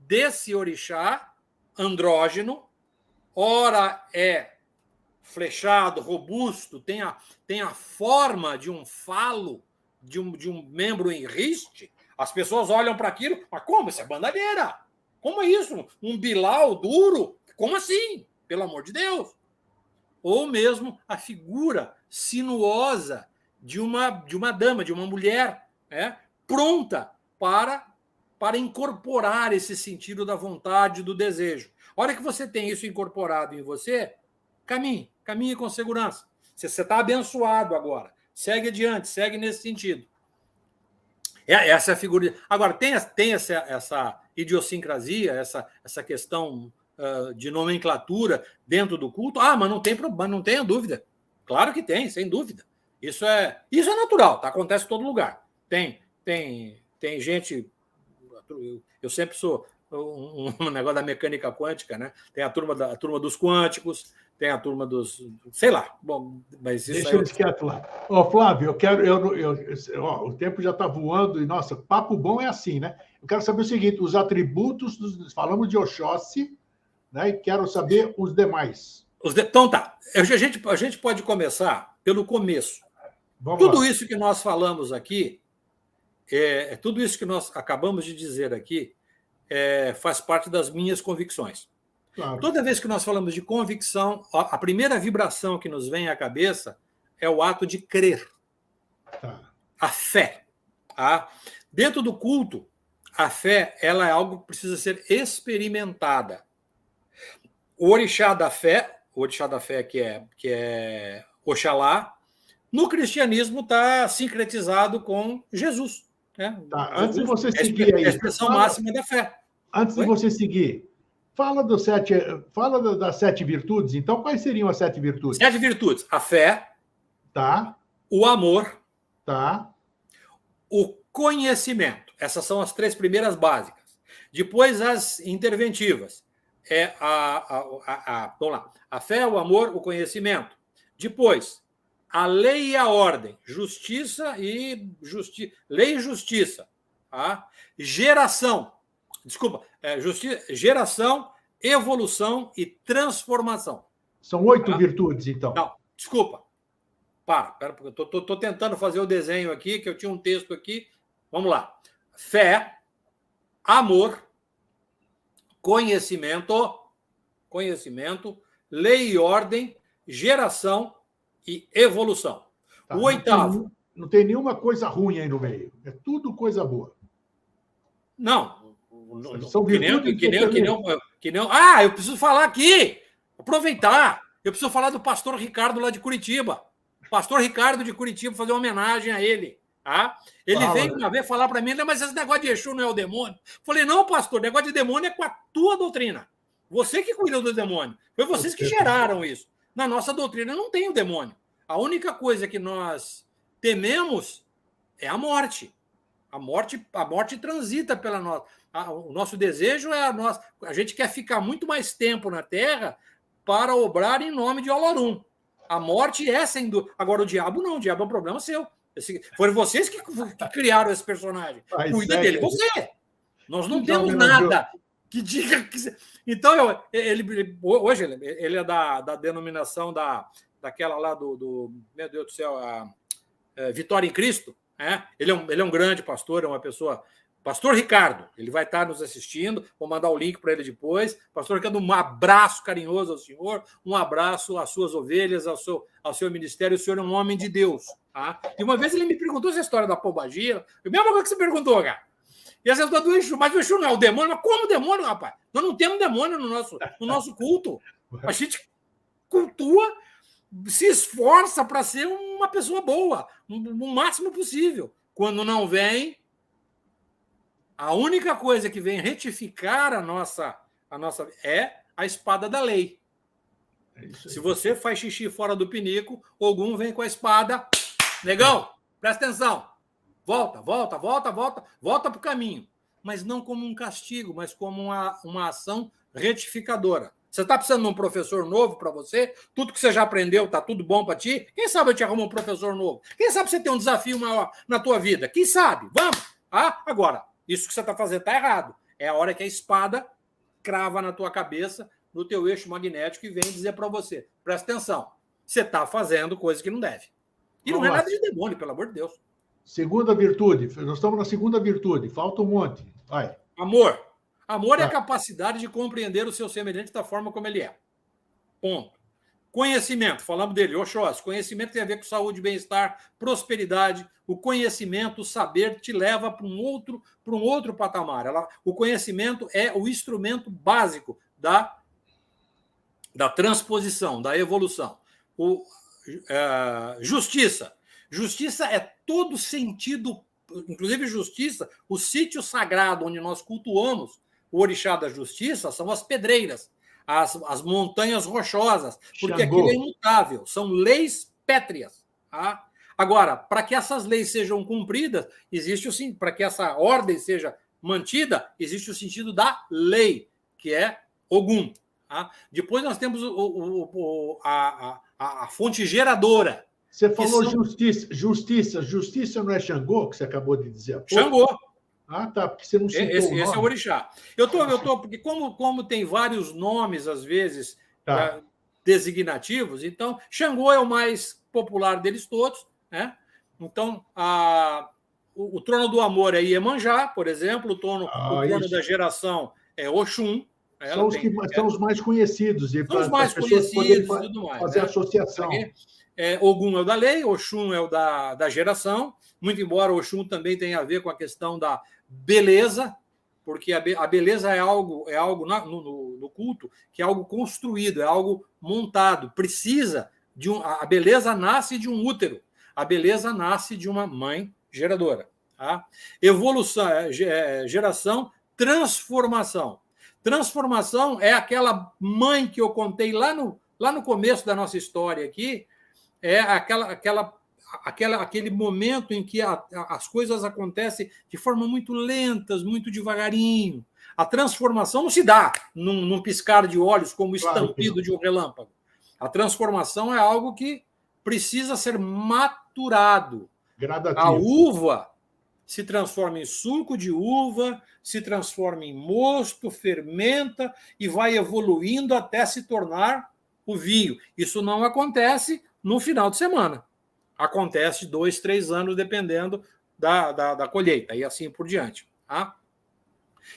desse orixá andrógeno, ora é flechado, robusto, tem a forma de um falo, de um membro em riste. As pessoas olham para aquilo, mas como? Isso é bandalheira. Como é isso? Um bilau duro? Como assim? Pelo amor de Deus. Ou mesmo a figura sinuosa de uma dama, de uma mulher, pronta para incorporar esse sentido da vontade, do desejo. A hora que você tem isso incorporado em você, caminhe com segurança. Você está abençoado agora. Segue adiante, segue nesse sentido. Essa é a figura. Agora, tem essa idiosincrasia, essa questão de nomenclatura dentro do culto. Mas não tem problema, não tenha dúvida. Claro que tem, sem dúvida. Isso é natural, tá? Acontece em todo lugar. Tem gente. Eu sempre sou um negócio da mecânica quântica, né? Tem a turma dos quânticos, tem a turma dos. Sei lá. Bom, mas isso deixa eles quietos lá. Flávio, eu quero. O tempo já está voando e, nossa, papo bom é assim, né? Eu quero saber o seguinte: os atributos, falamos de Oxóssi, né? E quero saber os demais. Então tá. A gente pode começar pelo começo. Tudo isso que nós falamos aqui, tudo isso que nós acabamos de dizer aqui, faz parte das minhas convicções. Claro. Toda vez que nós falamos de convicção, a primeira vibração que nos vem à cabeça é o ato de crer. Tá. A fé. Tá? Dentro do culto, a fé ela é algo que precisa ser experimentada. O orixá da fé que é Oxalá, no cristianismo está sincretizado com Jesus. Né? Tá. Antes de você seguir aí. É a expressão máxima da fé. Antes de você seguir, fala das 7 virtudes. Então, quais seriam as 7 virtudes? 7 virtudes. A fé. Tá. O amor. Tá. O conhecimento. Essas são as 3 primeiras básicas. Depois, as interventivas. Vamos lá. A fé, o amor, o conhecimento. Depois, a lei e a ordem. Justiça e lei e justiça. Tá? Geração. Desculpa. Geração, evolução e transformação. São 8 virtudes, então. Não, desculpa. Pera, porque eu estou tentando fazer o desenho aqui, que eu tinha um texto aqui. Vamos lá. Fé, amor, conhecimento, lei e ordem, geração e evolução. Tá, o 8º. Não tem nenhuma coisa ruim aí no meio. É tudo coisa boa. Não. São virtudes que nem. Eu preciso falar aqui. Aproveitar. Eu preciso falar do pastor Ricardo lá de Curitiba. Pastor Ricardo de Curitiba, fazer uma homenagem a ele. Tá? Ele veio uma vez falar para mim, mas esse negócio de Exu não é o demônio. Falei, não, pastor, negócio de demônio é com a tua doutrina. Você que cuidou do demônio. Foi vocês que geraram isso. Na nossa doutrina não tem o demônio. A única coisa que nós tememos é a morte. A morte transita pela nossa. O nosso desejo é a gente quer ficar muito mais tempo na Terra para obrar em nome de Olorum. A morte é sem dúvida. Agora, o diabo não, o diabo é um problema seu. Foram vocês que criaram esse personagem. Cuida dele, você. Nós não temos nada que diga que. Então, hoje ele é da denominação daquela lá do. Meu Deus do céu, Vitória em Cristo. Ele é um grande pastor, é uma pessoa. Pastor Ricardo, ele vai estar nos assistindo, vou mandar o link para ele depois. Pastor Ricardo, um abraço carinhoso ao senhor, um abraço às suas ovelhas, ao seu ministério. O senhor é um homem de Deus. Tá? E uma vez ele me perguntou essa história da pombagira, a mesma coisa que você perguntou, cara. E essa história do Exu, mas o Exu não é o demônio. Mas como demônio, rapaz? Nós não temos demônio no nosso culto. A gente cultua, se esforça para ser uma pessoa boa, o máximo possível. Quando não vem, a única coisa que vem retificar a nossa é a espada da lei. Se você faz xixi fora do pinico, Ogum vem com a espada. Negão, presta atenção. Volta para o caminho. Mas não como um castigo, mas como uma ação retificadora. Você está precisando de um professor novo para você? Tudo que você já aprendeu está tudo bom para ti? Quem sabe eu te arrumo um professor novo? Quem sabe você tem um desafio maior na tua vida? Quem sabe? Vamos! Agora, isso que você está fazendo está errado. É a hora que a espada crava na tua cabeça, no teu eixo magnético e vem dizer para você, presta atenção, você está fazendo coisa que não deve. E não é nada de demônio, pelo amor de Deus. Segunda virtude. Nós estamos na segunda virtude. Falta um monte. Vai. Amor. Amor é a capacidade de compreender o seu semelhante da forma como ele é. Ponto. Conhecimento. Falamos dele, Oxóssi. Conhecimento tem a ver com saúde, bem-estar, prosperidade. O conhecimento, o saber, te leva para um outro patamar. O conhecimento é o instrumento básico da transposição, da evolução. Justiça. Justiça é todo sentido, inclusive justiça, o sítio sagrado onde nós cultuamos o orixá da justiça são as pedreiras, as montanhas rochosas, porque aquilo é imutável, são leis pétreas. Tá? Agora, para que essas leis sejam cumpridas, para que essa ordem seja mantida, existe o sentido da lei, que é Ogum. Tá? Depois nós temos a fonte geradora. Você falou justiça. Justiça não é Xangô, que você acabou de dizer? Xangô. Tá, porque você não citou esse é o orixá. Porque como tem vários nomes, às vezes, designativos, então Xangô é o mais popular deles todos, né? Então, o trono do amor é Iemanjá, por exemplo, o trono da geração é Oxum. São os mais conhecidos. São os mais conhecidos e tudo mais. Fazer associação. Ogum é o da lei, Oxum é o da geração, muito embora Oxum também tenha a ver com a questão da beleza, porque a beleza é algo no culto que é algo construído, é algo montado, precisa de a beleza nasce de um útero, a beleza nasce de uma mãe geradora. Tá? Evolução, geração, transformação. Transformação é aquela mãe que eu contei lá no começo da nossa história aqui, é aquele momento em que as coisas acontecem de forma muito lentas, muito devagarinho. A transformação não se dá num piscar de olhos, como o estampido de um relâmpago. A transformação é algo que precisa ser maturado. Gradativo. A uva se transforma em suco de uva, se transforma em mosto, fermenta e vai evoluindo até se tornar o vinho. Isso não acontece no final de semana. Acontece 2, 3 anos, dependendo da colheita, e assim por diante. Tá?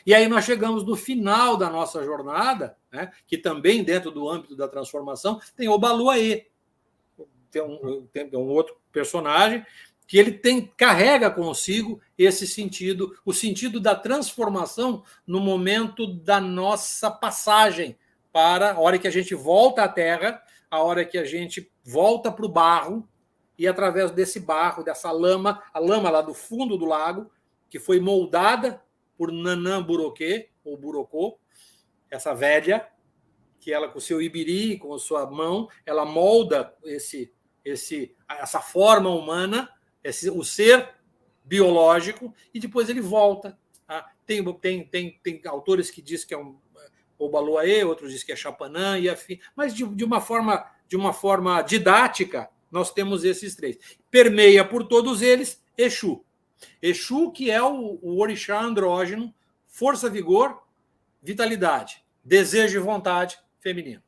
E aí nós chegamos no final da nossa jornada, né, que também dentro do âmbito da transformação tem o Baluaê. Tem um outro personagem que ele carrega consigo esse sentido, o sentido da transformação no momento da nossa passagem para a hora que a gente volta à Terra, a hora que a gente volta para o barro, e através desse barro, dessa lama, a lama lá do fundo do lago, que foi moldada por Nanã Buroquê, ou Burocô, essa velha, que ela com o seu ibiri, com a sua mão, ela molda essa forma humana, o ser biológico, e depois ele volta. Tá? Tem autores que dizem que é um Obaloaê, outros dizem que é Chapanã, e afim, mas de uma forma didática, nós temos esses três. Permeia por todos eles Exu. Exu, que é o orixá andrógeno, força, vigor, vitalidade, desejo e vontade feminino.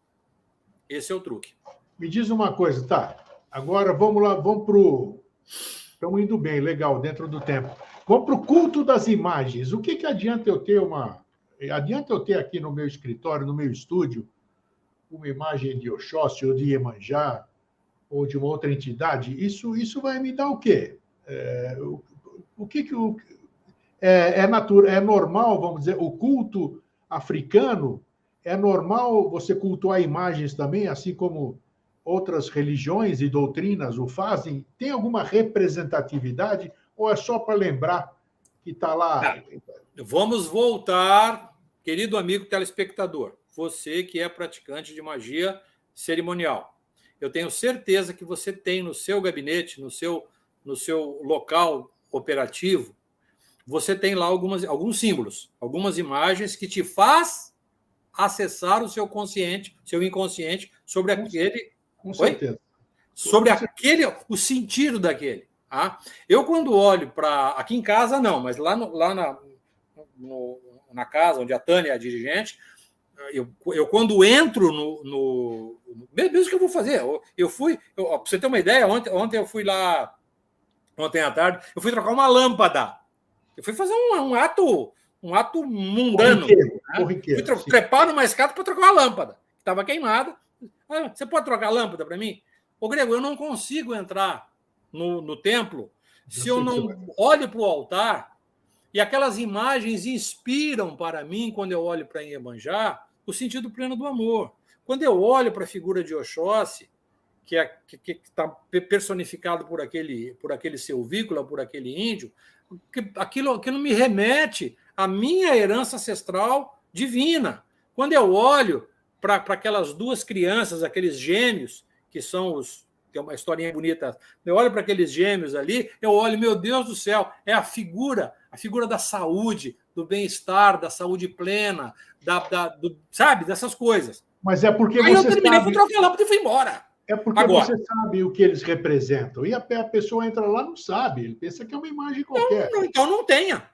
Esse é o truque. Me diz uma coisa, tá? Agora vamos lá, vamos para o... Estamos indo bem, legal, dentro do tempo. Vamos para o culto das imagens. O que adianta eu ter Adianta eu ter aqui no meu escritório, no meu estúdio, uma imagem de Oxóssi ou de Iemanjá ou de uma outra entidade? Isso vai me dar o quê? É normal, vamos dizer, o culto africano? É normal você cultuar imagens também, assim como outras religiões e doutrinas o fazem? Tem alguma representatividade ou é só para lembrar que está lá? Vamos voltar, querido amigo telespectador, você que é praticante de magia cerimonial. Eu tenho certeza que você tem no seu gabinete, no seu local operativo, você tem lá alguns símbolos, algumas imagens que te faz acessar o seu consciente, seu inconsciente sobre aquele... Com certeza. Sobre o sentido daquele. Tá? Eu, quando olho para... Aqui em casa, não, mas lá na casa onde a Tânia é a dirigente, eu quando entro mesmo que eu vou fazer, para você ter uma ideia, ontem eu fui lá, ontem à tarde, eu fui trocar uma lâmpada. Eu fui fazer um ato mundano. Corriqueiro, fui trepar numa escada para trocar uma lâmpada, que estava queimada. Você pode trocar a lâmpada para mim? Ô, Grego, eu não consigo entrar no templo se eu não olho para o altar. E aquelas imagens inspiram para mim, quando eu olho para Iemanjá, o sentido pleno do amor. Quando eu olho para a figura de Oxóssi, que está personificado por aquele silvícola, por aquele índio, aquilo me remete à minha herança ancestral divina. Quando eu olho para aquelas duas crianças, aqueles gêmeos, que são tem uma historinha bonita. Eu olho para aqueles gêmeos ali, eu olho, meu Deus do céu, é a figura da saúde, do bem-estar, da saúde plena, sabe, dessas coisas. Mas é porque aí eu terminei, fui trocar a lâmpada e fui embora. É porque você sabe o que eles representam. E a pessoa entra lá e não sabe. Ele pensa que é uma imagem qualquer. Então não tenha.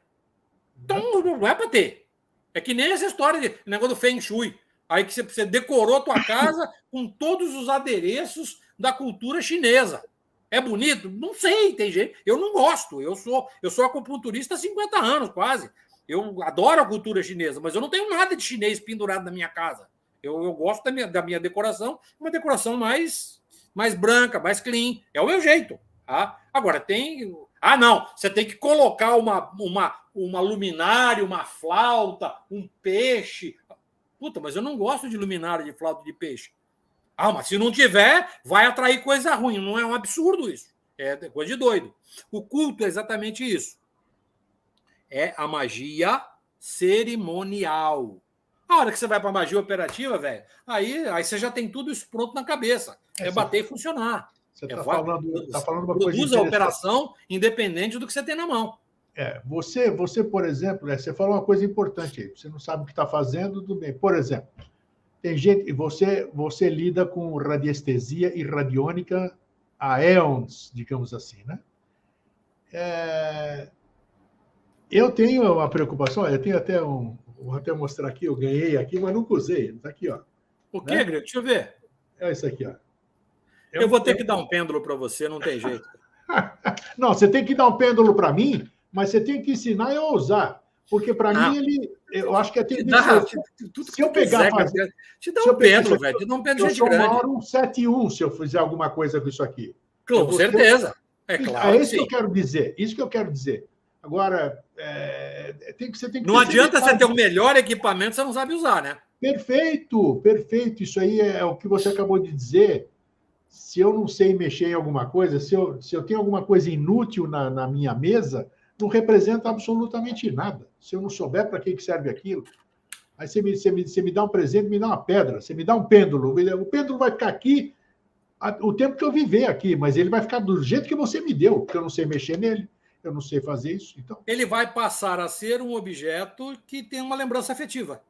Então não é para ter. É que nem essa história de negócio do Feng Shui. Aí que você decorou a tua casa com todos os adereços da cultura chinesa. É bonito? Não sei, tem gente. Eu não gosto. Eu sou acupunturista há 50 anos, quase. Eu adoro a cultura chinesa, mas eu não tenho nada de chinês pendurado na minha casa. Eu gosto da minha decoração, uma decoração mais branca, mais clean. É o meu jeito. Tá? Agora, tem... não, você tem que colocar uma luminária, uma flauta, um peixe. Puta, mas eu não gosto de luminária, de flauta de peixe. Mas se não tiver, vai atrair coisa ruim. Não é um absurdo isso. É coisa de doido. O culto é exatamente isso. É a magia cerimonial. A hora que você vai para a magia operativa, velho, aí você já tem tudo isso pronto na cabeça. É bater e funcionar. Você está falando uma coisa interessante. Produz a operação independente do que você tem na mão. Você, por exemplo, você falou uma coisa importante aí. Você não sabe o que está fazendo, tudo bem. Por exemplo, tem gente... Você lida com radiestesia e radiônica há éons, digamos assim, né? Eu tenho uma preocupação, eu tenho até vou até mostrar aqui, eu ganhei aqui, mas nunca usei. Está aqui, ó. O quê, né? Grego? Deixa eu ver. É isso aqui, ó. Eu vou ter que dar um pêndulo para você, não tem jeito. Não, você tem que dar um pêndulo para mim, mas você tem que ensinar eu a usar. Porque para mim eu acho que é se eu pegar... Te dá um pêndulo, velho. Te dá um pêndulo de grande. Eu sou um 171 se eu fizer alguma coisa com isso aqui. Com certeza. É claro. É isso que eu quero dizer. Isso que eu quero dizer. Agora, você tem que... Não adianta você ter o melhor equipamento, você não sabe usar, né? Perfeito, perfeito. Isso aí é o que você acabou de dizer. Se eu não sei mexer em alguma coisa, se eu tenho alguma coisa inútil na minha mesa, não representa absolutamente nada. Se eu não souber para que serve aquilo, aí você me dá um presente, me dá uma pedra, você me dá um pêndulo. O pêndulo vai ficar aqui o tempo que eu viver aqui, mas ele vai ficar do jeito que você me deu, porque eu não sei mexer nele. eu não sei fazer isso. Então, ele vai passar a ser um objeto que tem uma lembrança afetiva.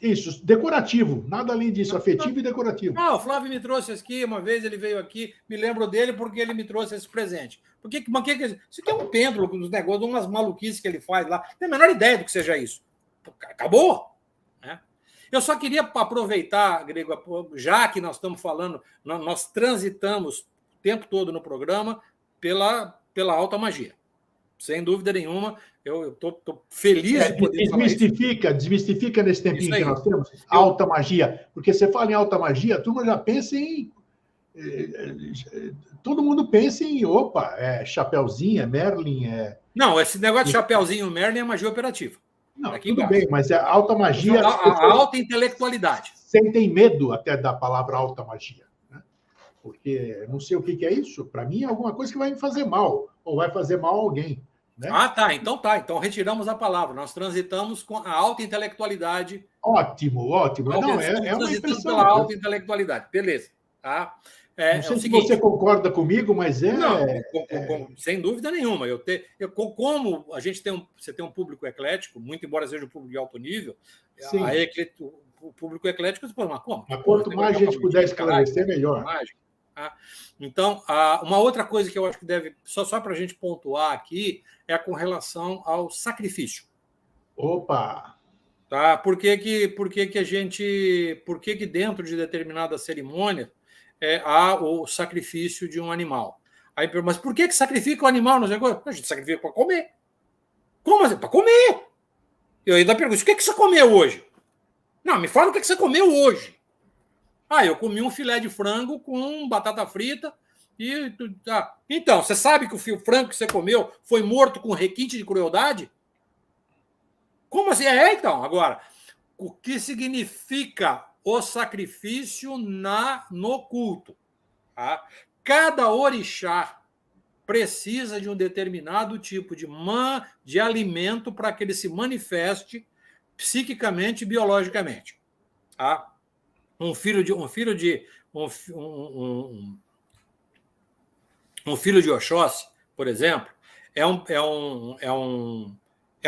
Isso, decorativo, nada além disso, afetivo e decorativo. O Flávio me trouxe aqui, uma vez ele veio aqui, me lembro dele porque ele me trouxe esse presente. Isso aqui é um pêndulo dos negócios, umas maluquices que ele faz lá. Não tenho a menor ideia do que seja isso. Acabou. Né? Eu só queria aproveitar, Grego, já que nós estamos falando, nós transitamos o tempo todo no programa pela alta magia. Sem dúvida nenhuma, eu estou feliz de poder falar isso. Desmistifica nesse tempinho que nós temos alta magia. Porque você fala em alta magia, a turma já pensa em... Todo mundo pensa em, Chapeuzinho, Merlin... Não, esse negócio de Chapeuzinho Merlin é magia operativa. Não, aqui tudo bem, mas a alta magia... A alta intelectualidade. Sentem medo até da palavra alta magia. Né? Porque não sei o que é isso. Para mim é alguma coisa que vai me fazer mal, ou vai fazer mal a alguém. Né? Então retiramos a palavra. Nós transitamos com a alta intelectualidade. Ótimo. Não, é uma impressão. Pela alta intelectualidade. Beleza. Tá? Não sei se você concorda comigo, mas sem dúvida nenhuma. Como você tem um público eclético, muito embora seja um público de alto nível, aí o público eclético, você fala, mas como? Mas quanto mais a gente puder esclarecer, melhor. Tá? Então, uma outra coisa que eu acho que deve, só para a gente pontuar aqui, é com relação ao sacrifício. Opa! Tá? Por que dentro de determinada cerimônia há o sacrifício de um animal? Aí, mas por que sacrifica o animal? A gente sacrifica para comer. Como assim? Para comer! Eu ainda pergunto, o que você comeu hoje? Não, me fala o que você comeu hoje. Eu comi um filé de frango com batata frita e... Então, você sabe que o frango que você comeu foi morto com requinte de crueldade? Como assim? Então. Agora, o que significa o sacrifício no culto? Tá? Cada orixá precisa de um determinado tipo de alimento para que ele se manifeste psiquicamente e biologicamente. Tá? Um filho de Oxóssi, por exemplo, é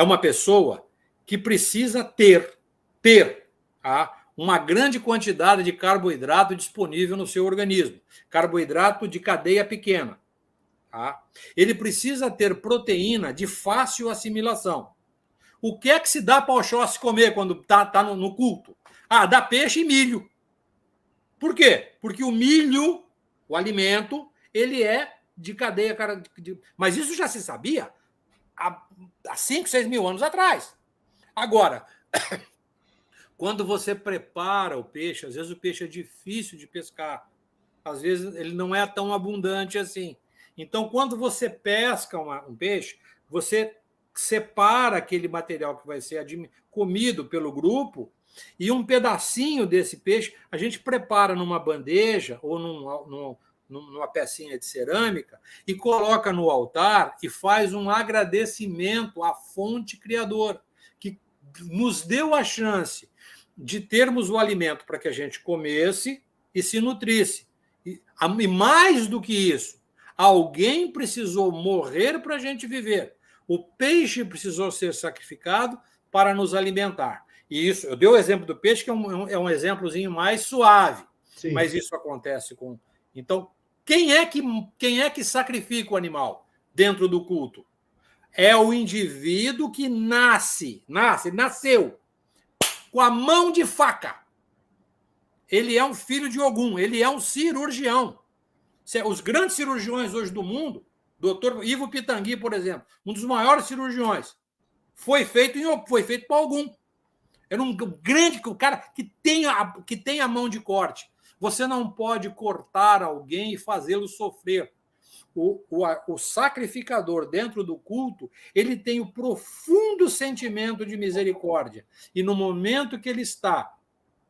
uma pessoa que precisa ter uma grande quantidade de carboidrato disponível no seu organismo, carboidrato de cadeia pequena. Ele precisa ter proteína de fácil assimilação. O que é que se dá para o Oxóssi comer quando está no culto? Dá peixe e milho. Por quê? Porque o milho, o alimento, ele é de cadeia... Mas isso já se sabia há 5, 6 mil anos atrás. Agora, quando você prepara o peixe, às vezes o peixe é difícil de pescar. Às vezes ele não é tão abundante assim. Então, quando você pesca um peixe, você separa aquele material que vai ser comido pelo grupo e um pedacinho desse peixe a gente prepara numa bandeja ou numa pecinha de cerâmica e coloca no altar e faz um agradecimento à fonte criadora, que nos deu a chance de termos o alimento para que a gente comesse e se nutrisse. E mais do que isso, alguém precisou morrer para a gente viver. O peixe precisou ser sacrificado para nos alimentar. E isso, eu dei o exemplo do peixe, que é um exemplozinho mais suave. Sim. Mas isso acontece com... Então, quem é que sacrifica o animal dentro do culto? É o indivíduo que nasceu com a mão de faca. Ele é um filho de Ogum, ele é um cirurgião. Os grandes cirurgiões hoje do mundo, Dr. Ivo Pitangui, por exemplo, um dos maiores cirurgiões, foi feito por Ogum. Era um grande cara que tem a mão de corte. Você não pode cortar alguém e fazê-lo sofrer. O sacrificador dentro do culto, ele tem o profundo sentimento de misericórdia. E no momento que ele está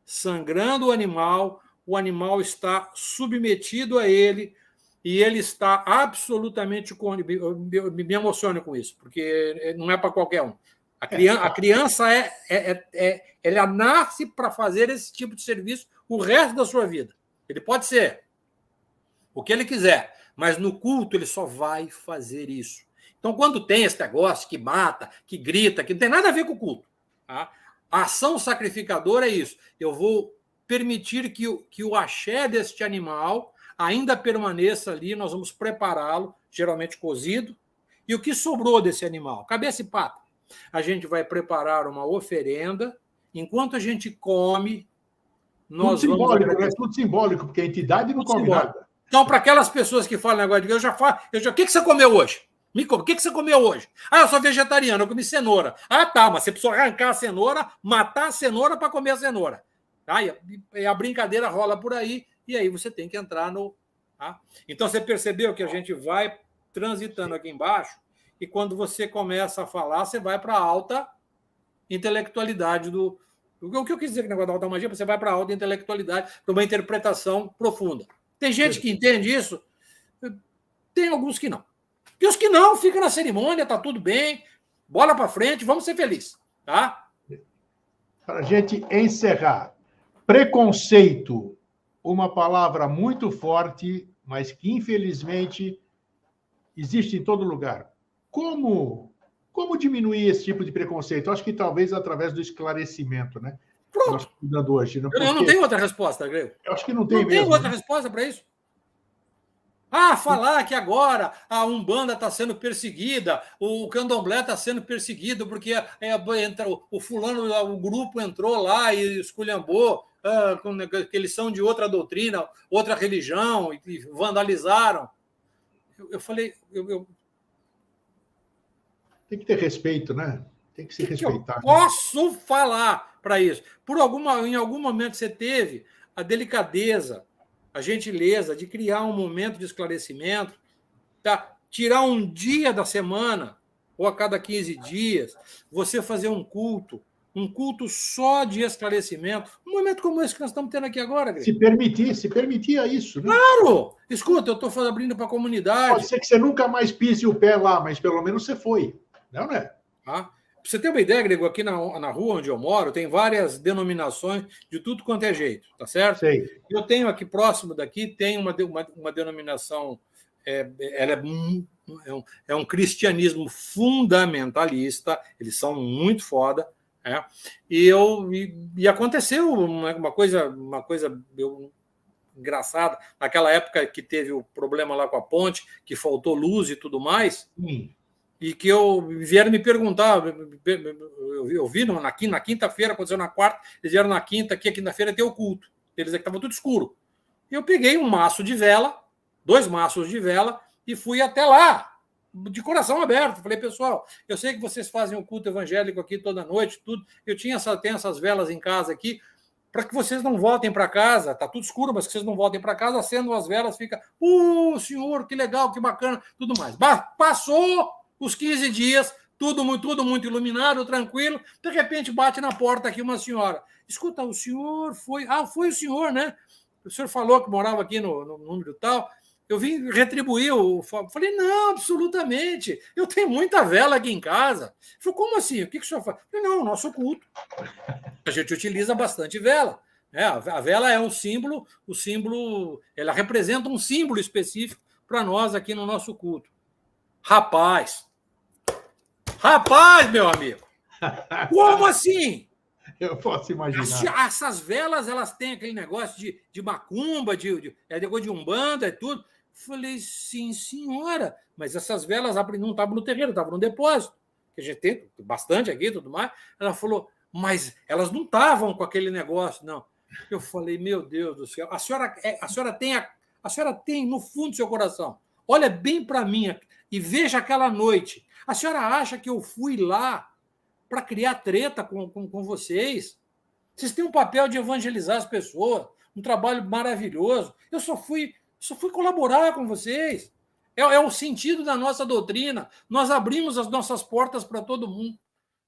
sangrando o animal está submetido a ele e ele está absolutamente... Eu me emociono com isso, porque não é para qualquer um. A criança ela nasce para fazer esse tipo de serviço o resto da sua vida. Ele pode ser o que ele quiser, mas no culto ele só vai fazer isso. Então, quando tem esse negócio que mata, que grita, que não tem nada a ver com o culto, tá? A ação sacrificadora é isso. Eu vou permitir que o axé deste animal ainda permaneça ali, nós vamos prepará-lo, geralmente cozido, e o que sobrou desse animal? Cabeça e pata. A gente vai preparar uma oferenda, enquanto a gente come, nós tudo vamos simbólico, agradecer. né? Tudo simbólico, porque a entidade não Tudo come simbólico. nada. Então, para aquelas pessoas que falam negócio de o que você comeu hoje? Me conta, o que você comeu hoje? Ah, eu sou vegetariano, eu comi cenoura. Ah, tá, mas você precisa arrancar a cenoura, matar a cenoura para comer a cenoura. Tá? E a brincadeira rola por aí, e aí você tem que entrar no... Tá? Então, você percebeu que a gente vai transitando aqui embaixo, e quando você começa a falar, você vai para a alta intelectualidade do... O que eu quis dizer com o negócio da alta magia, você vai para a alta intelectualidade, para uma interpretação profunda. Tem gente que entende isso, tem alguns que não. E os que não, fica na cerimônia, tá tudo bem, bola para frente, vamos ser felizes, tá? Para a gente encerrar, preconceito, uma palavra muito forte, mas que infelizmente existe em todo lugar. Como diminuir esse tipo de preconceito? Acho que talvez através do esclarecimento, né? Que nós Pronto. estamos dando hoje. Né? Eu não tenho outra resposta, Grego. Eu acho que não tem Não mesmo. tenho outra resposta para isso. Ah, falar que agora a Umbanda está sendo perseguida, o Candomblé está sendo perseguido porque o fulano, o grupo entrou lá e esculhambou, que eles são de outra doutrina, outra religião, e vandalizaram. Eu falei... Tem que ter respeito, né? Tem que se respeitar. Eu posso falar para isso? Em algum momento você teve a delicadeza, a gentileza de criar um momento de esclarecimento, tá? Tirar um dia da semana, ou a cada 15 dias, você fazer um culto só de esclarecimento, um momento como esse que nós estamos tendo aqui agora, Greg. Se permitir a isso, né? Claro! Escuta, eu estou abrindo para a comunidade. Pode ser que você nunca mais pise o pé lá, mas pelo menos você foi. Não é? Tá? Pra você ter uma ideia, Grego, aqui na rua onde eu moro, tem várias denominações de tudo quanto é jeito, tá certo? Sei. Eu tenho aqui, próximo daqui, tem uma denominação, ela é um cristianismo fundamentalista, eles são muito foda, né? E aconteceu uma coisa engraçada, naquela época que teve o problema lá com a ponte, que faltou luz e tudo mais, e que vieram me perguntar, eu vi na quinta-feira, aconteceu na quarta, eles vieram na quinta, aqui a quinta-feira tem o culto, eles aqui estava tudo escuro. Eu peguei um maço de vela, 2 maços de vela, e fui até lá, de coração aberto. Falei, pessoal, eu sei que vocês fazem o culto evangélico aqui toda noite, tudo. Eu tenho essas velas em casa aqui, para que vocês não voltem para casa, tá tudo escuro, mas que vocês não voltem para casa, acendam as velas, fica, senhor, que legal, que bacana, tudo mais. Passou os 15 dias, tudo muito iluminado, tranquilo, de repente bate na porta aqui uma senhora. Escuta, o senhor foi... Ah, foi o senhor, né? O senhor falou que morava aqui no número tal. Eu vim retribuir Falei, não, absolutamente. Eu tenho muita vela aqui em casa. Ele falou, como assim? O que o senhor faz? Eu falei, não, o nosso culto. A gente utiliza bastante vela. A vela é um símbolo, ela representa um símbolo específico para nós aqui no nosso culto. Rapaz, meu amigo, como assim? Eu posso imaginar. Essas velas, elas têm aquele negócio de macumba, negócio de umbanda e tudo. Falei, sim, senhora, mas essas velas não estavam no terreiro, estavam no depósito, que a gente tem bastante aqui e tudo mais. Ela falou, mas elas não estavam com aquele negócio, não. Eu falei, meu Deus do céu, a senhora tem no fundo do seu coração, olha bem para mim e veja aquela noite. A senhora acha que eu fui lá para criar treta com vocês? Vocês têm um papel de evangelizar as pessoas, um trabalho maravilhoso. Eu só fui colaborar com vocês. É o sentido da nossa doutrina. Nós abrimos as nossas portas para todo mundo.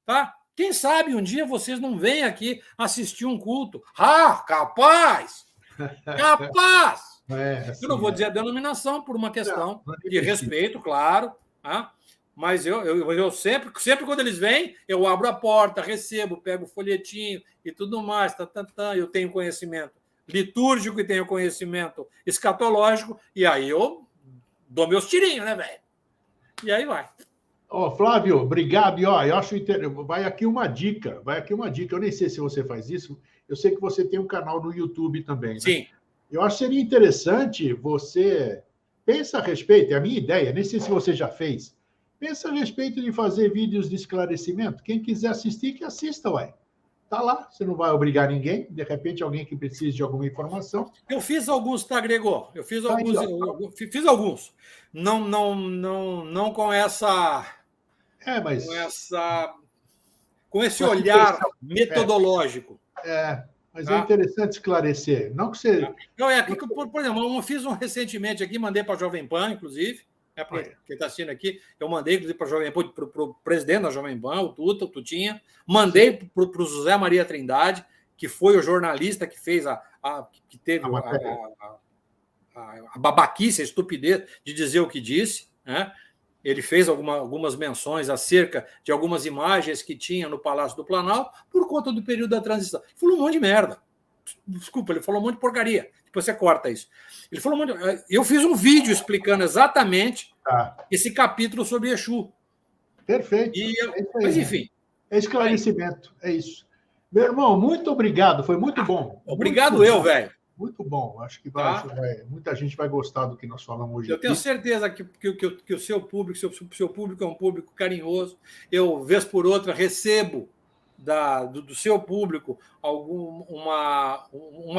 Tá? Quem sabe um dia vocês não vêm aqui assistir um culto. Ah, capaz! Capaz! Assim, eu não vou dizer a denominação por uma questão de respeito, claro. Tá? Mas eu sempre quando eles vêm, eu abro a porta, recebo, pego o folhetinho e tudo mais. Eu tenho conhecimento litúrgico e tenho conhecimento escatológico, e aí eu dou meus tirinhos, né, velho? E aí vai. Ó, Flávio, obrigado. E ó, eu acho vai aqui uma dica, vai aqui uma dica. Eu nem sei se você faz isso. Eu sei que você tem um canal no YouTube também, né? Sim. Eu acho que seria interessante você pensa a respeito, é a minha ideia, nem sei se você já fez. Pensa a respeito de fazer vídeos de esclarecimento. Quem quiser assistir, que assista, ué. Tá lá, você não vai obrigar ninguém. De repente, alguém que precise de alguma informação. Eu fiz alguns, tá, Gregor? Eu fiz Tá aí, alguns, ó. eu fiz alguns. Não com essa, É, com mas essa, com esse com essa olhar intenção. metodológico. Mas é Tá? interessante esclarecer. Não que você. Não, é aqui que, por exemplo, eu fiz um recentemente aqui, mandei para a Jovem Pan, inclusive, porque quem está assistindo aqui, eu mandei, inclusive, para a Jovem Pan, para o presidente da Jovem Pan, o Tutinha, mandei para o José Maria Trindade, que foi o jornalista que fez que teve a babaquice, a estupidez de dizer o que disse, né? Ele fez algumas menções acerca de algumas imagens que tinha no Palácio do Planalto por conta do período da transição. Ele falou um monte de merda. Desculpa, ele falou um monte de porcaria. Depois você corta isso. Ele falou um monte de... Eu fiz um vídeo explicando exatamente esse capítulo sobre Exu. Perfeito. Mas, enfim. É esclarecimento, é isso. Meu irmão, muito obrigado. Foi muito bom. Obrigado eu, velho. Muito bom. Acho que muita gente vai gostar do que nós falamos hoje. Eu tenho certeza que o seu público, seu público é um público carinhoso. Eu, vez por outra, recebo do seu público uma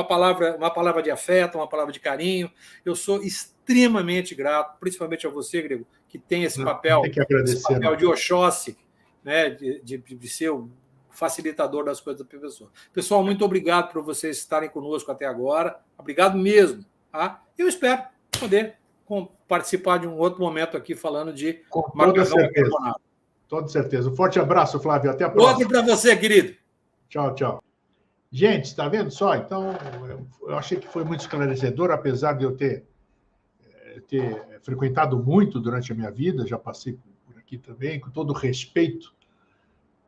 palavra de afeto, uma palavra de carinho. Eu sou extremamente grato, principalmente a você, Grego, que tem esse papel, de Oxóssi, né, de ser o facilitador das coisas da pessoa. Pessoal, muito obrigado por vocês estarem conosco até agora. Obrigado mesmo. Tá? Eu espero poder participar de um outro momento aqui falando de macarrão carbonado. Toda certeza. Um forte abraço, Flávio. Até a próxima. Outro para você, querido. Tchau, tchau. Gente, está vendo só? Então, eu achei que foi muito esclarecedor, apesar de eu ter frequentado muito durante a minha vida, já passei por aqui também, com todo respeito.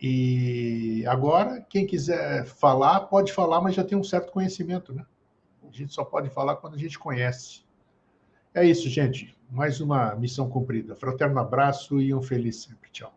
E agora, quem quiser falar, pode falar, mas já tem um certo conhecimento, né? A gente só pode falar quando a gente conhece. É isso, gente. Mais uma missão cumprida. Fraterno abraço e um feliz sempre. Tchau.